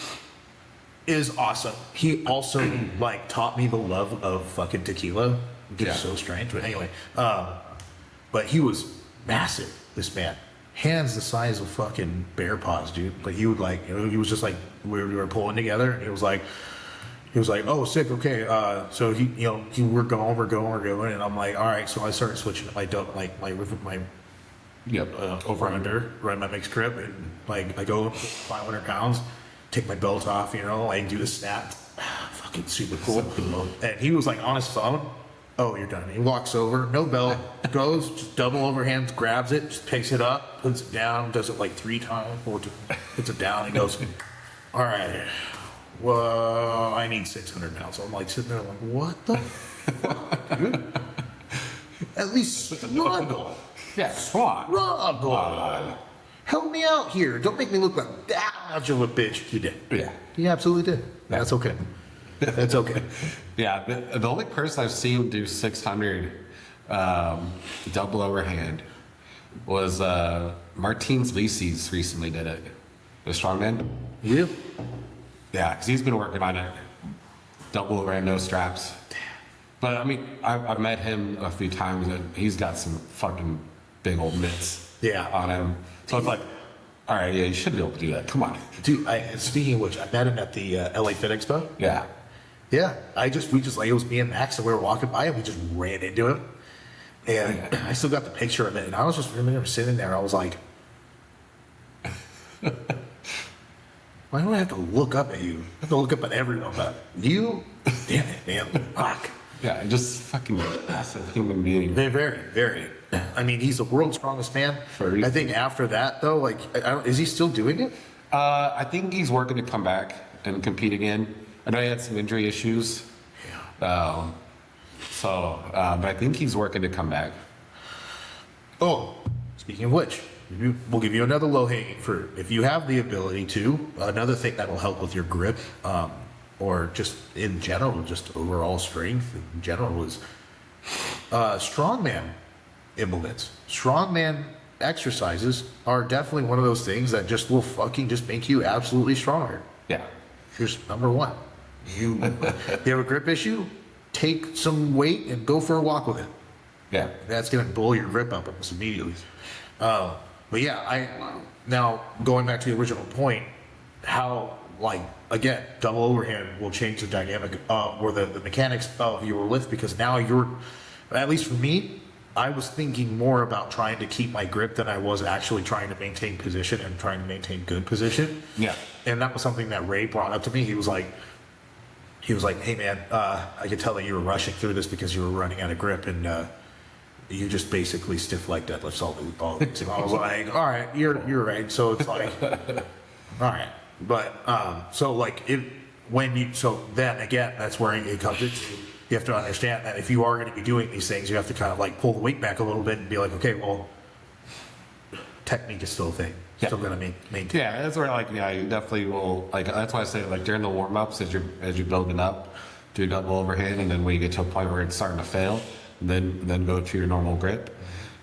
is awesome. He also like taught me the love of fucking tequila, which is so strange. But anyway, but he was massive. This man, hands the size of fucking bear paws, dude. But he would like, you know, he was just like we were pulling together, and he was like, oh, sick, okay. So we're going, and I'm like, all right. So I started switching to my over under, run my mixed grip, and like I go 500 pounds, take my belt off, you know, like do the snap, fucking super cool. And he was like on his phone. Oh, you're done. He walks over, no belt, goes, just double overhands, grabs it, just picks it up, puts it down, does it like 3 times, 4 times, puts it down, and goes, all right. Well, I need 600 pounds. So I'm like sitting there like, what the fuck, dude? At least struggle. Yeah, Struggle. Help me out here. Don't make me look like that much of a bitch. He did. Yeah. He absolutely did. That's okay. That's okay. Yeah, the only person I've seen do 600 double overhand was Martins Lisi's recently did it. The strongman. Yeah. Yeah, because he's been working on it. Double overhand, no straps. But I mean, I've met him a few times, and he's got some fucking big old mitts on him. So it's like, all right, yeah, you should be able to do that. Come on. Dude, speaking of which, I met him at the LA Fit Expo. Yeah. Yeah, we just like, it was me and Max, and we were walking by, and we just ran into him. And I still got the picture of it, and I was just remember sitting there. I was like, why do I have to look up at you? I have to look up at everyone, but you, damn it, man, fuck. Yeah, just fucking massive human being. Very, very. I mean, he's the world's strongest man. I think after that, though, like, is he still doing it? I think he's working to come back and compete again. I know he had some injury issues. Yeah. But I think he's working to come back. Oh, speaking of which, we'll give you another low-hanging fruit. If you have the ability to, another thing that will help with your grip, or just in general, just overall strength in general, is strongman implements. Strongman exercises are definitely one of those things that just will fucking just make you absolutely stronger. Yeah. Here's number one. You have a grip issue, take some weight and go for a walk with it. Yeah. That's going to blow your grip up almost immediately. But yeah, now going back to the original point, how, like, again, double overhand will change the dynamic or the mechanics of your lift, because now at least for me, I was thinking more about trying to keep my grip than I was actually trying to maintain position and trying to maintain good position. Yeah. And that was something that Ray brought up to me. He was like, hey man, I could tell that you were rushing through this because you were running out of grip, and you just basically stiff leg deadlifts all the time. I was like, all right, you're right. So it's like, all right. But so like then again, that's where it comes into. You have to understand that if you are going to be doing these things, you have to kind of like pull the weight back a little bit and be like, okay, well, technique is still a thing. Yeah. Still going to maintain. Yeah, that's where you definitely will, like, that's why I say, like, during the warm-ups, as you're building up, do double overhand, and then when you get to a point where it's starting to fail, then go to your normal grip.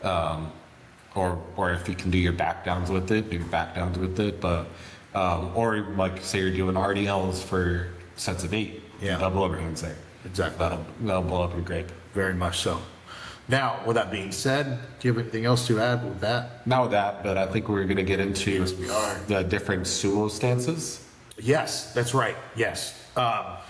Or if you can do your back downs with it, do your back downs with it. But or like say you're doing RDLs for sets of 8, double overhands there. Exactly. That'll blow up your grip. Very much so. Now, with that being said, do you have anything else to add with that? Not with that, but I think we're going to get into the different sumo stances. Yes, that's right. Yes. I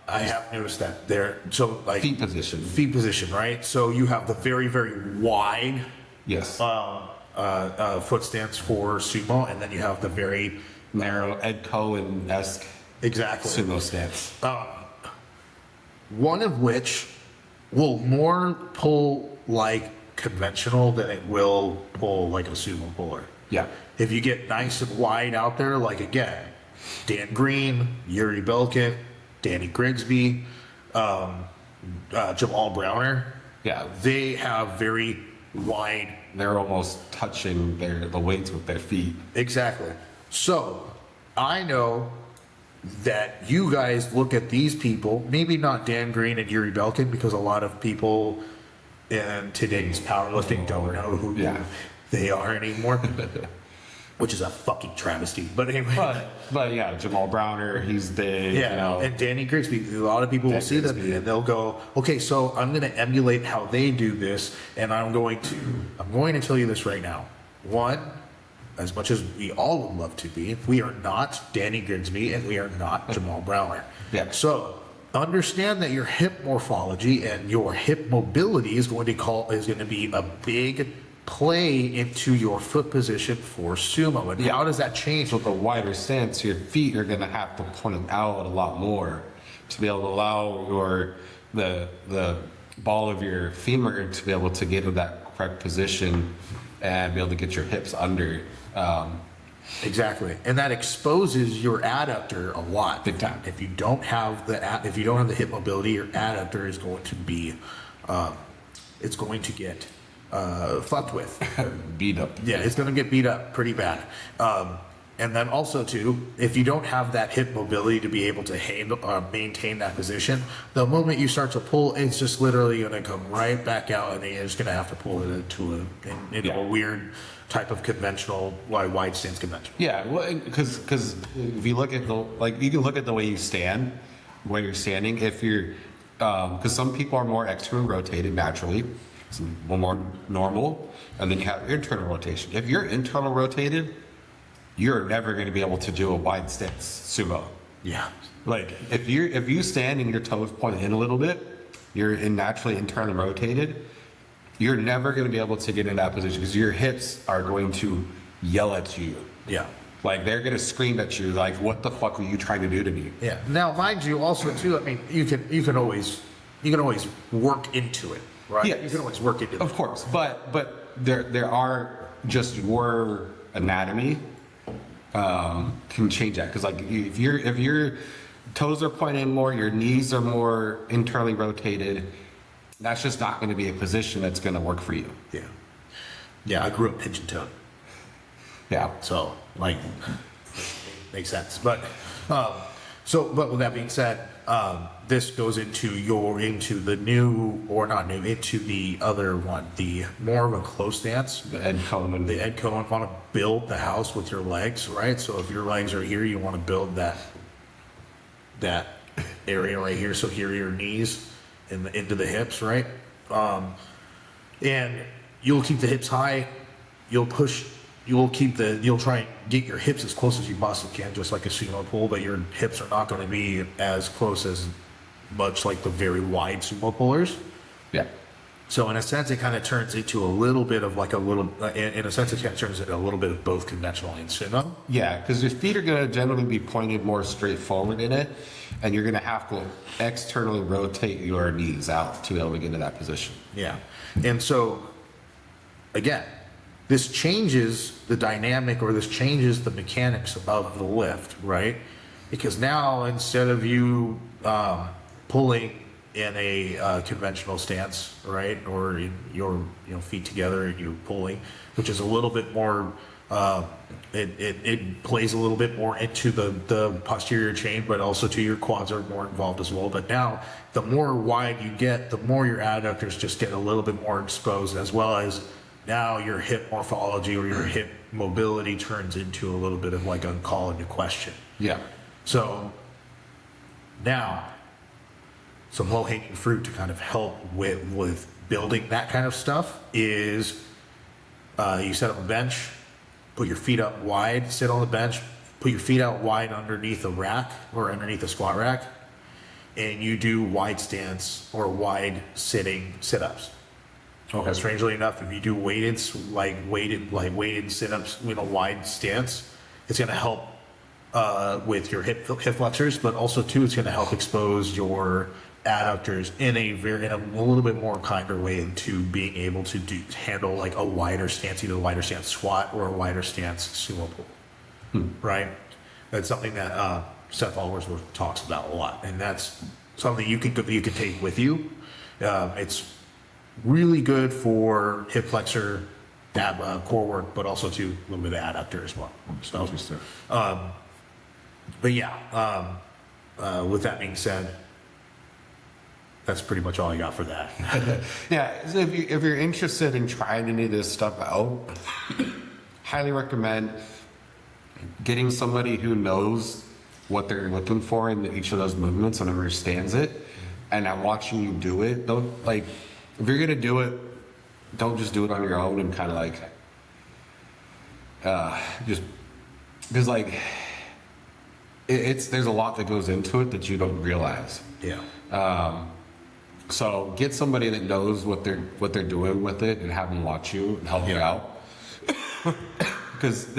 have noticed that there. So like feet position. Feet position, right? So you have the very, very wide. Yes. Foot stance for sumo, and then you have the very narrow Ed Cohen-esque Exactly. sumo stance. One of which will more pull like conventional than it will pull like a sumo puller. Yeah. If you get nice and wide out there, like again, Dan Green, Yuri Belkin, Danny Grigsby, Jamal Browner, Yeah. they have very wide. They're almost touching the weights with their feet. Exactly. So I know that you guys look at these people, maybe not Dan Green and Yuri Belkin, because a lot of people in today's powerlifting don't know who they are anymore, which is a fucking travesty. But anyway. But yeah, Jamal Browner, he's big. Yeah, you know. and Danny Grigsby, a lot of people will see them and they'll go, okay, so I'm going to emulate how they do this, and I'm going to tell you this right now. One, as much as we all would love to be, we are not Danny Grigsby and we are not Jamal Browner. Yeah. So understand that your hip morphology and your hip mobility is going to be a big play into your foot position for sumo. And how does that change? So with a wider stance, your feet are going to have to point out a lot more to be able to allow the ball of your femur to be able to get in that correct position and be able to get your hips under. Exactly, and that exposes your adductor a lot. Big time. If you don't have the hip mobility, your adductor is going to be, it's going to get fucked with. Beat up. Yeah, it's going to get beat up pretty bad. And then also too, if you don't have that hip mobility to be able to maintain that position, the moment you start to pull, it's just literally going to come right back out, and then you're just going to have to pull it into a weird type of conventional wide stance convention. Yeah, well, because if you look at you can look at the way you stand, when you're standing. If you're, because some people are more externally rotated naturally, some more normal, and then you have internal rotation. If you're internal rotated, you're never going to be able to do a wide stance sumo. Yeah. Like if you stand and your toes point in a little bit, you're naturally internally rotated. You're never going to be able to get in that position because your hips are going to yell at you. Yeah. Like they're going to scream at you like, "What the fuck were you trying to do to me?" Yeah. Now, mind you, also too, I mean, you can always work into it, right? Yeah. You can always work into it. Of course, but there are just your anatomy can change that because like if your toes are pointing more, your knees are more internally rotated. That's just not going to be a position that's going to work for you. Yeah. Yeah, I grew up pigeon toed. Yeah. So, like, makes sense. But with that being said, this goes into the other one, the more of a close stance. The Ed Cohen. The Ed Cohen want to build the house with your legs, right? So if your legs are here, you want to build that area right here. So here are your knees into the hips, right? And you'll keep the hips high. You'll try and get your hips as close as you possibly can, just like a sumo pull, but your hips are not going to be as close as much like the very wide sumo pullers. Yeah. So in a sense, it kind of turns into a little bit of like in a sense, it kind of turns into a little bit of both conventional and sumo. Yeah, because your feet are going to generally be pointed more straight forward in it, and you're going to have to externally rotate your knees out to be able to get into that position. Yeah. And so, again, this changes the dynamic, or this changes the mechanics of the lift, right? Because now instead of you pulling in a conventional stance, right, or in your feet together and you're pulling, which is a little bit more, it plays a little bit more into the posterior chain, but also to your quads are more involved as well. But now, the more wide you get, the more your adductors just get a little bit more exposed, as well as now your hip morphology or your hip mobility turns into a little bit of like a call into question. Yeah. So now, some low-hanging fruit to kind of help with building that kind of stuff is you set up a bench, put your feet up wide, sit on the bench, put your feet out wide underneath a rack or underneath a squat rack, and you do wide stance or wide sitting sit-ups. Okay. Strangely enough, if you do weighted sit-ups in a wide stance, it's going to help with your hip flexors, but also too, it's going to help expose your adductors in a little bit more kinder way into being able to handle like a wider stance, either a wider stance squat or a wider stance sumo pull, right? That's something that Seth Allsworth talks about a lot, and that's something you can take with you. It's really good for hip flexor, core work, but also to a little bit of adductor as well. So, but yeah, with that being said, that's pretty much all I got for that. Yeah, so if you're interested in trying any of this stuff out, highly recommend getting somebody who knows what they're looking for in each of those movements and understands it, and I'm watching you do it. Don't like, if you're gonna do it, don't just do it on your own and kind of like, just because like there's a lot that goes into it that you don't realize. Yeah. So get somebody that knows what they're doing with it and have them watch you and help you out, because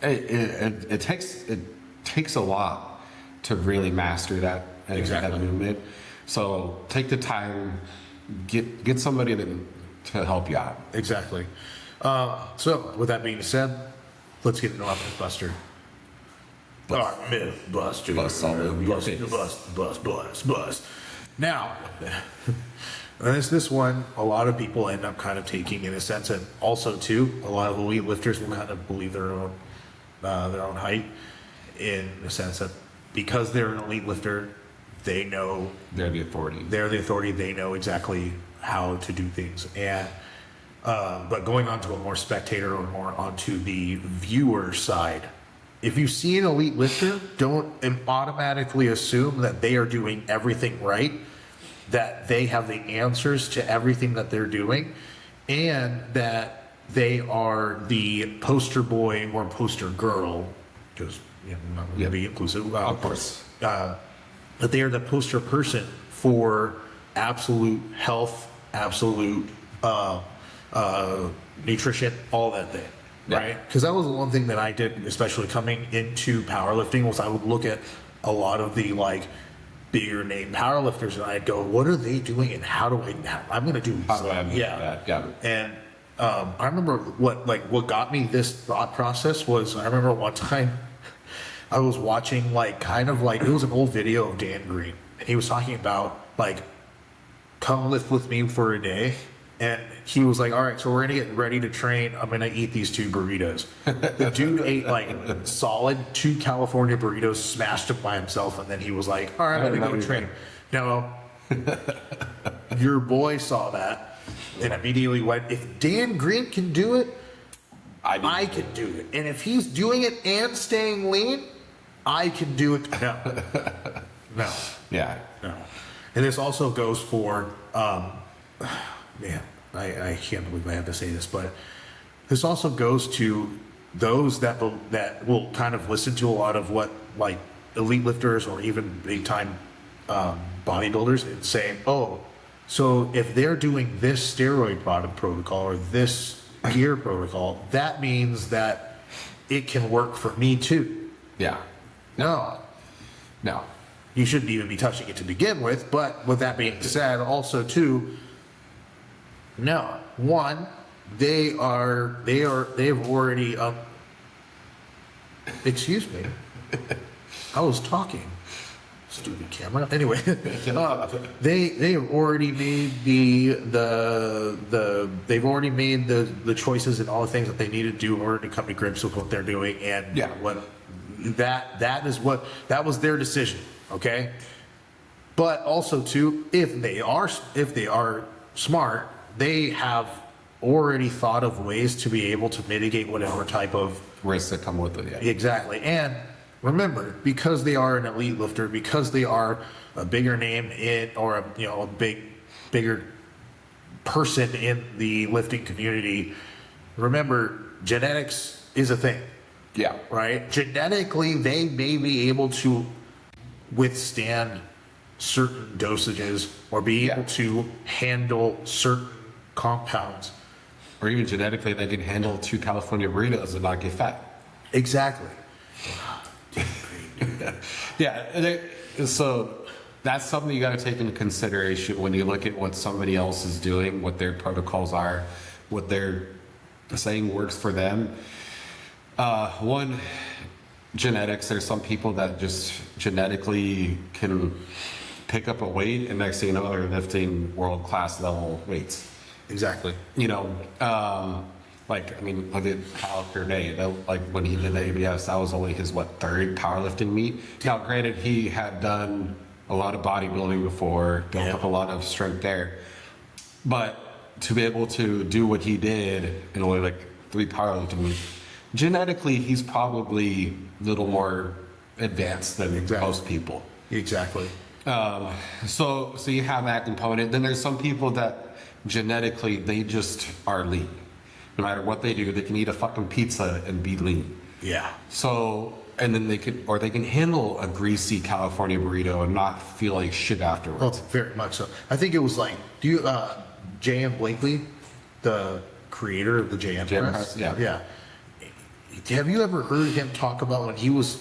it takes a lot to really master that movement. So take the time, get somebody to help you out. Exactly. So with that being said, let's get into our Mythbuster. Our Mythbuster. Bust. Now, this one, a lot of people end up kind of taking in a sense, and also too, a lot of elite lifters will kind of believe their own height, in the sense that because they're an elite lifter, they know They're the authority. They know exactly how to do things. And but going on to a more spectator or more onto the viewer side, if you see an elite lifter, don't automatically assume that they are doing everything right, that they have the answers to everything that they're doing, and that they are the poster boy or poster girl, because I'm not going to be inclusive. Of course. That they are the poster person for absolute health, absolute nutrition, all that thing. Right? Because that was the one thing that I did, especially coming into powerlifting, was I would look at a lot of the like bigger name powerlifters and I'd go, what are they doing and I'm going to do that? Yeah. And I remember what got me this thought process was, I remember one time I was watching it was an old video of Dan Green, and he was talking about like, come lift with me for a day. And he was like, all right, so we're going to get ready to train. I'm going to eat these 2 burritos. The dude ate like solid 2 California burritos, smashed them by himself. And then he was like, all right, I'm going to go train. No, your boy saw that and immediately went, if Dan Green can do it, I can do it. And if he's doing it and staying lean, I can do it. No. Yeah. No. And this also goes for, man, I can't believe I have to say this, but this also goes to those that will kind of listen to a lot of what like elite lifters or even big time bodybuilders and saying, oh, so if they're doing this steroid product protocol or this gear protocol, that means that it can work for me too. Yeah. No. You shouldn't even be touching it to begin with. But with that being said, also too, no. One, they've already excuse me. I was talking. Stupid camera. Anyway, they have already made they've already made the choices and all the things that they need to do in order to come to grips with what they're doing, and that was their decision. Okay, but also too, if they are smart, they have already thought of ways to be able to mitigate whatever type of risks that come with it. Yeah. Exactly. And remember, because they are an elite lifter, because they are a bigger name or a bigger person in the lifting community, remember, genetics is a thing. Yeah. Right? Genetically, they may be able to withstand certain dosages or be able to handle certain compounds. Or even genetically, they can handle 2 California burritos and not get fat. Exactly. Yeah, so that's something you got to take into consideration when you look at what somebody else is doing, what their protocols are, what they're saying works for them. One, genetics. There's some people that just genetically can pick up a weight, and next thing you know, they're lifting world-class level weights. Exactly. You know, like, I mean, look at Kyle Kernay. Like, when he did the ABS, that was only his, third powerlifting meet. Now, granted, he had done a lot of bodybuilding before, built up a lot of strength there. But to be able to do what he did in only, 3 powerlifting meets, genetically, he's probably a little more advanced than most people. Exactly. So you have that component. Then there's some people that genetically, they just are lean. No matter what they do, they can eat a fucking pizza and be lean. Yeah. So, and then they can handle a greasy California burrito and not feel like shit afterwards. Oh, very much so. I think it was J.M. Blakely, the creator of the J.M. Press? Yeah. Yeah. Have you ever heard him talk about when he was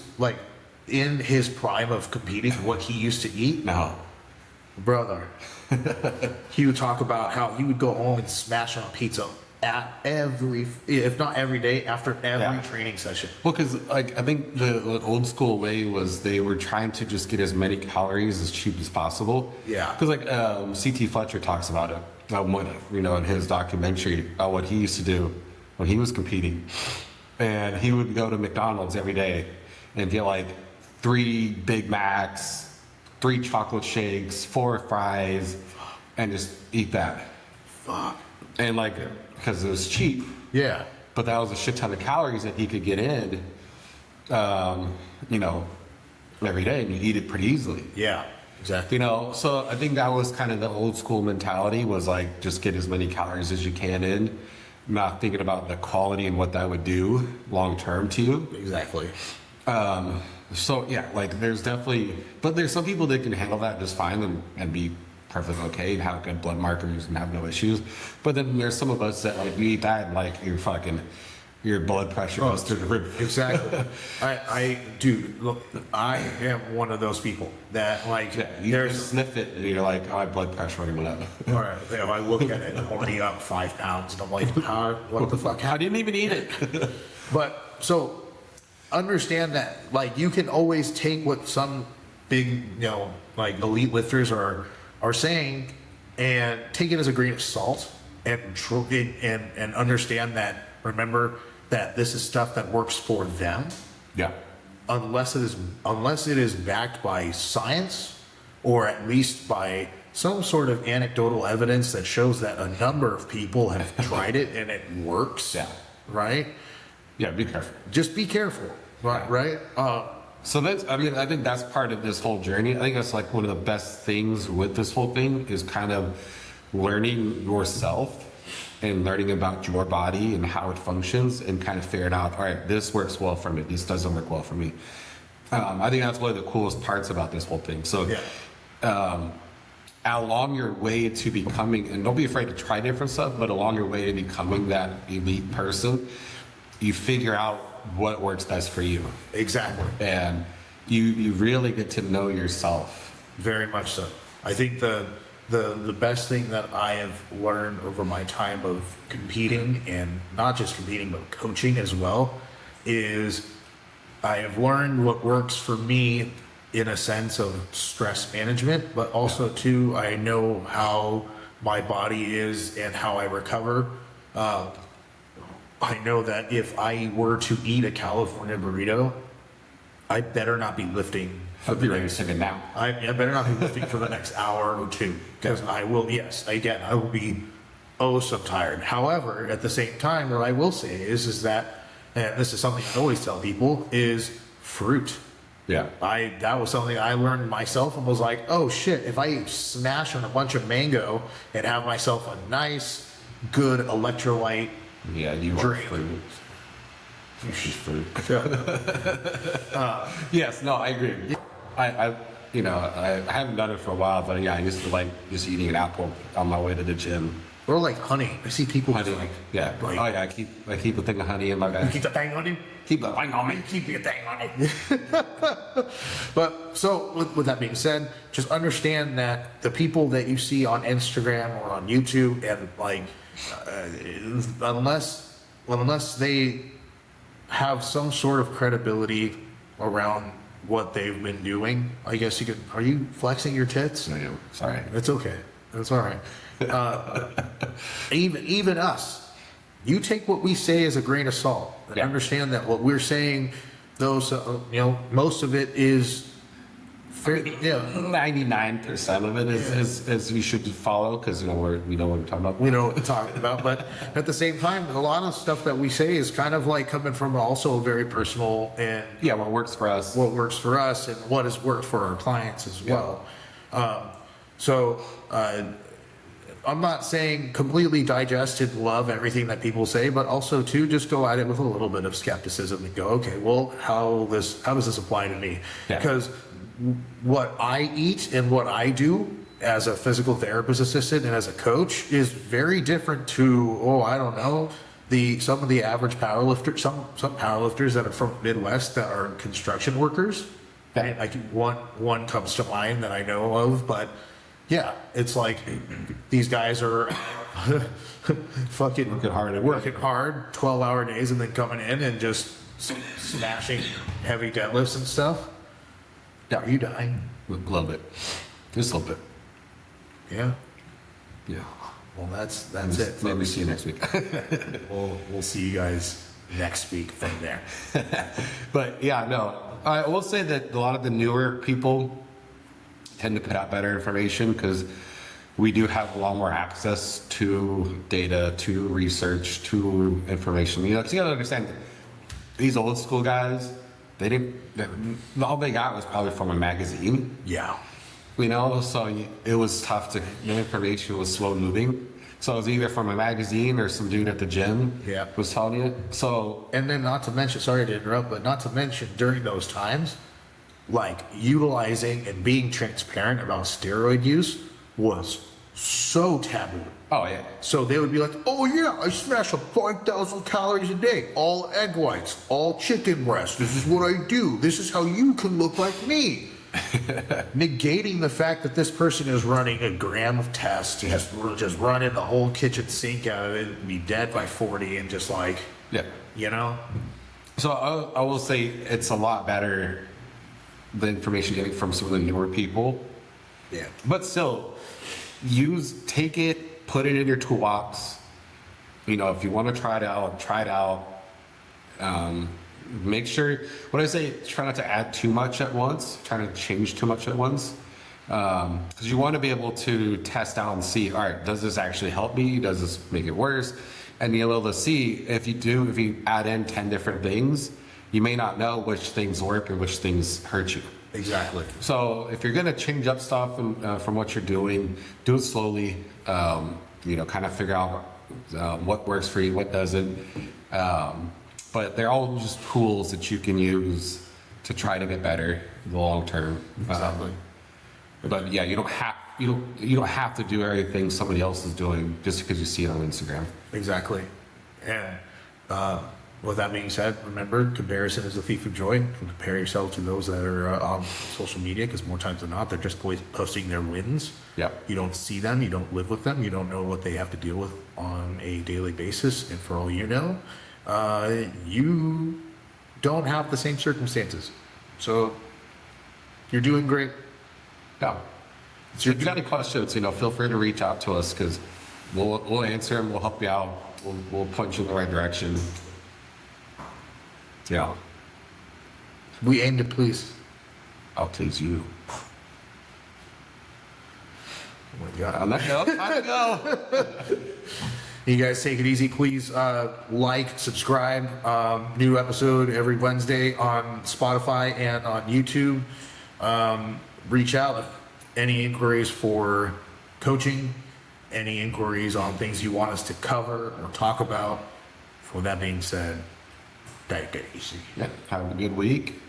in his prime of competing, what he used to eat? No. Brother. He would talk about how he would go home and smash on pizza at if not every day, after every training session. Well, because I think the old school way was they were trying to just get as many calories as cheap as possible. Yeah. Because C.T. Fletcher talks about it, in his documentary, about what he used to do when he was competing. And he would go to McDonald's every day and get 3 Big Macs, 3 chocolate shakes, 4 fries, and just eat that. Fuck. And because it was cheap. Yeah. But that was a shit ton of calories that he could get in, every day, and you eat it pretty easily. Yeah. Exactly. So I think that was kind of the old school mentality, was just get as many calories as you can in, not thinking about the quality and what that would do long term to you. Exactly. So yeah, there's definitely, but there's some people that can handle that just fine and be perfectly okay and have good blood markers and have no issues. But then there's some of us that you eat that and your blood pressure goes through the roof. Exactly. Dude, look, I am one of those people that you just sniff it and you're like, oh, my blood pressure went up. All right, I look at it, I'm already up 5 pounds, and I'm like, what the fuck? I didn't even eat it. But so understand that you can always take what some big elite lifters are saying and take it as a grain of salt and understand that, remember that this is stuff that works for them. Yeah. Unless it is backed by science, or at least by some sort of anecdotal evidence that shows that a number of people have tried it and it works. Yeah. Right? Yeah, be careful. Just be careful. Right? So I think that's part of this whole journey. I think that's one of the best things with this whole thing is kind of learning yourself and learning about your body and how it functions and kind of figuring out, all right, this works well for me, this doesn't work well for me. I think that's one of the coolest parts about this whole thing. So along your way to becoming, and don't be afraid to try different stuff, but along your way to becoming that elite person, you figure out what works best for you. Exactly. And you really get to know yourself. Very much so. I think the best thing that I have learned over my time of competing, and not just competing but coaching as well, is I have learned what works for me in a sense of stress management, but also too, I know how my body is and how I recover. I know that if I were to eat a California burrito, I better not be lifting. I'd be ready to take a nap. I better not be lifting for the next hour or two, because I will be so tired. However, at the same time, what I will say is that, and this is something I always tell people, is fruit. Yeah. That was something I learned myself and was like, oh shit, if I smash on a bunch of mango and have myself a nice, good electrolyte drink. You should fruit. Yes, no, I agree. I haven't done it for a while, but yeah, I used to like just eating an apple on my way to the gym. Or like honey. I see people Honey, like, yeah. like, Oh yeah, I keep a thing of honey in my you bag. keep the thing on you? Keep the thing on me. Keep your thing on it. But so with that being said, just understand that the people that you see on Instagram or on YouTube and like, unless they have some sort of credibility around what they've been doing, I guess you could. Are you flexing your tits? I am. Sorry. It's okay. That's all right. Even us, you take what we say as a grain of salt and Yeah. understand that what we're saying, those most of it is fair. Yeah, 99% of it is we should follow because we know what we're talking about. we know what we're talking about. But at the same time, a lot of stuff that we say is kind of like coming from also very personal and Yeah, what works for us. what works for us and what has worked for our clients as well. So I'm not saying completely digest and love everything that people say, but also too just go at it with a little bit of skepticism and go, okay, well, how does this apply to me? Yeah. Because what I eat and what I do as a physical therapist assistant and as a coach is very different to, I don't know, some of the average powerlifters, some powerlifters that are from Midwest that are construction workers. Yeah. Like one comes to mind that I know of, but yeah, it's like these guys are fucking working hard, 12-hour days, and then coming in and just smashing heavy deadlifts and stuff. Are you dying? A little bit. Just a little bit. Yeah. Yeah. Well, that's it. Maybe see you next week. We'll see you guys next week from there. But yeah, no. I will say that a lot of the newer people tend to put out better information because we do have a lot more access to data, to research, to information. You gotta understand, these old school guys, all they got was probably from a magazine. Yeah. So it was tough the information was slow moving. So it was either from a magazine or some dude at the gym was telling you. So, and then not to mention, sorry to interrupt, but not to mention during those times, like utilizing and being transparent about steroid use was so taboo. oh yeah. So they would be like, oh yeah, I smash up 5,000 calories a day, all egg whites, all chicken breasts. This is what I do. This is how you can look like me. Negating the fact that this person is running a gram of test, just running the whole kitchen sink out of it, and be dead by 40, and just like, Yeah. So I will say it's a lot better, the information getting from some of the newer people. Yeah. But still, take it, put it in your toolbox. If you want to try it out. Make sure, what I say, try not to add too much at once, try not to change too much at once. Because you want to be able to test out and see, all right, does this actually help me? Does this make it worse? And be able to see if you add in 10 different things, you may not know which things work and which things hurt you. Exactly. So if you're going to change up stuff from what you're doing, do it slowly. Kind of figure out what works for you, what doesn't. But they're all just tools that you can use to try to get better in the long term. Exactly. But yeah, you don't have to do everything somebody else is doing just because you see it on Instagram. Exactly. And with that being said, remember, comparison is the thief of joy. Compare yourself to those that are on social media, because more times than not, they're just posting their wins. Yep. You don't see them, you don't live with them, you don't know what they have to deal with on a daily basis. And for all you know, you don't have the same circumstances. So you're doing great. Yeah. If you got any questions, feel free to reach out to us because we'll answer them. We'll help you out. We'll point you in the right direction. Yeah. We aim to please. I'll please you. Oh my God. On that note, time to go. You guys take it easy, please. Like, subscribe. New episode every Wednesday on Spotify and on YouTube. Reach out. Any inquiries for coaching, any inquiries on things you want us to cover or talk about. With that being said, take it easy. Yeah. Have a good week.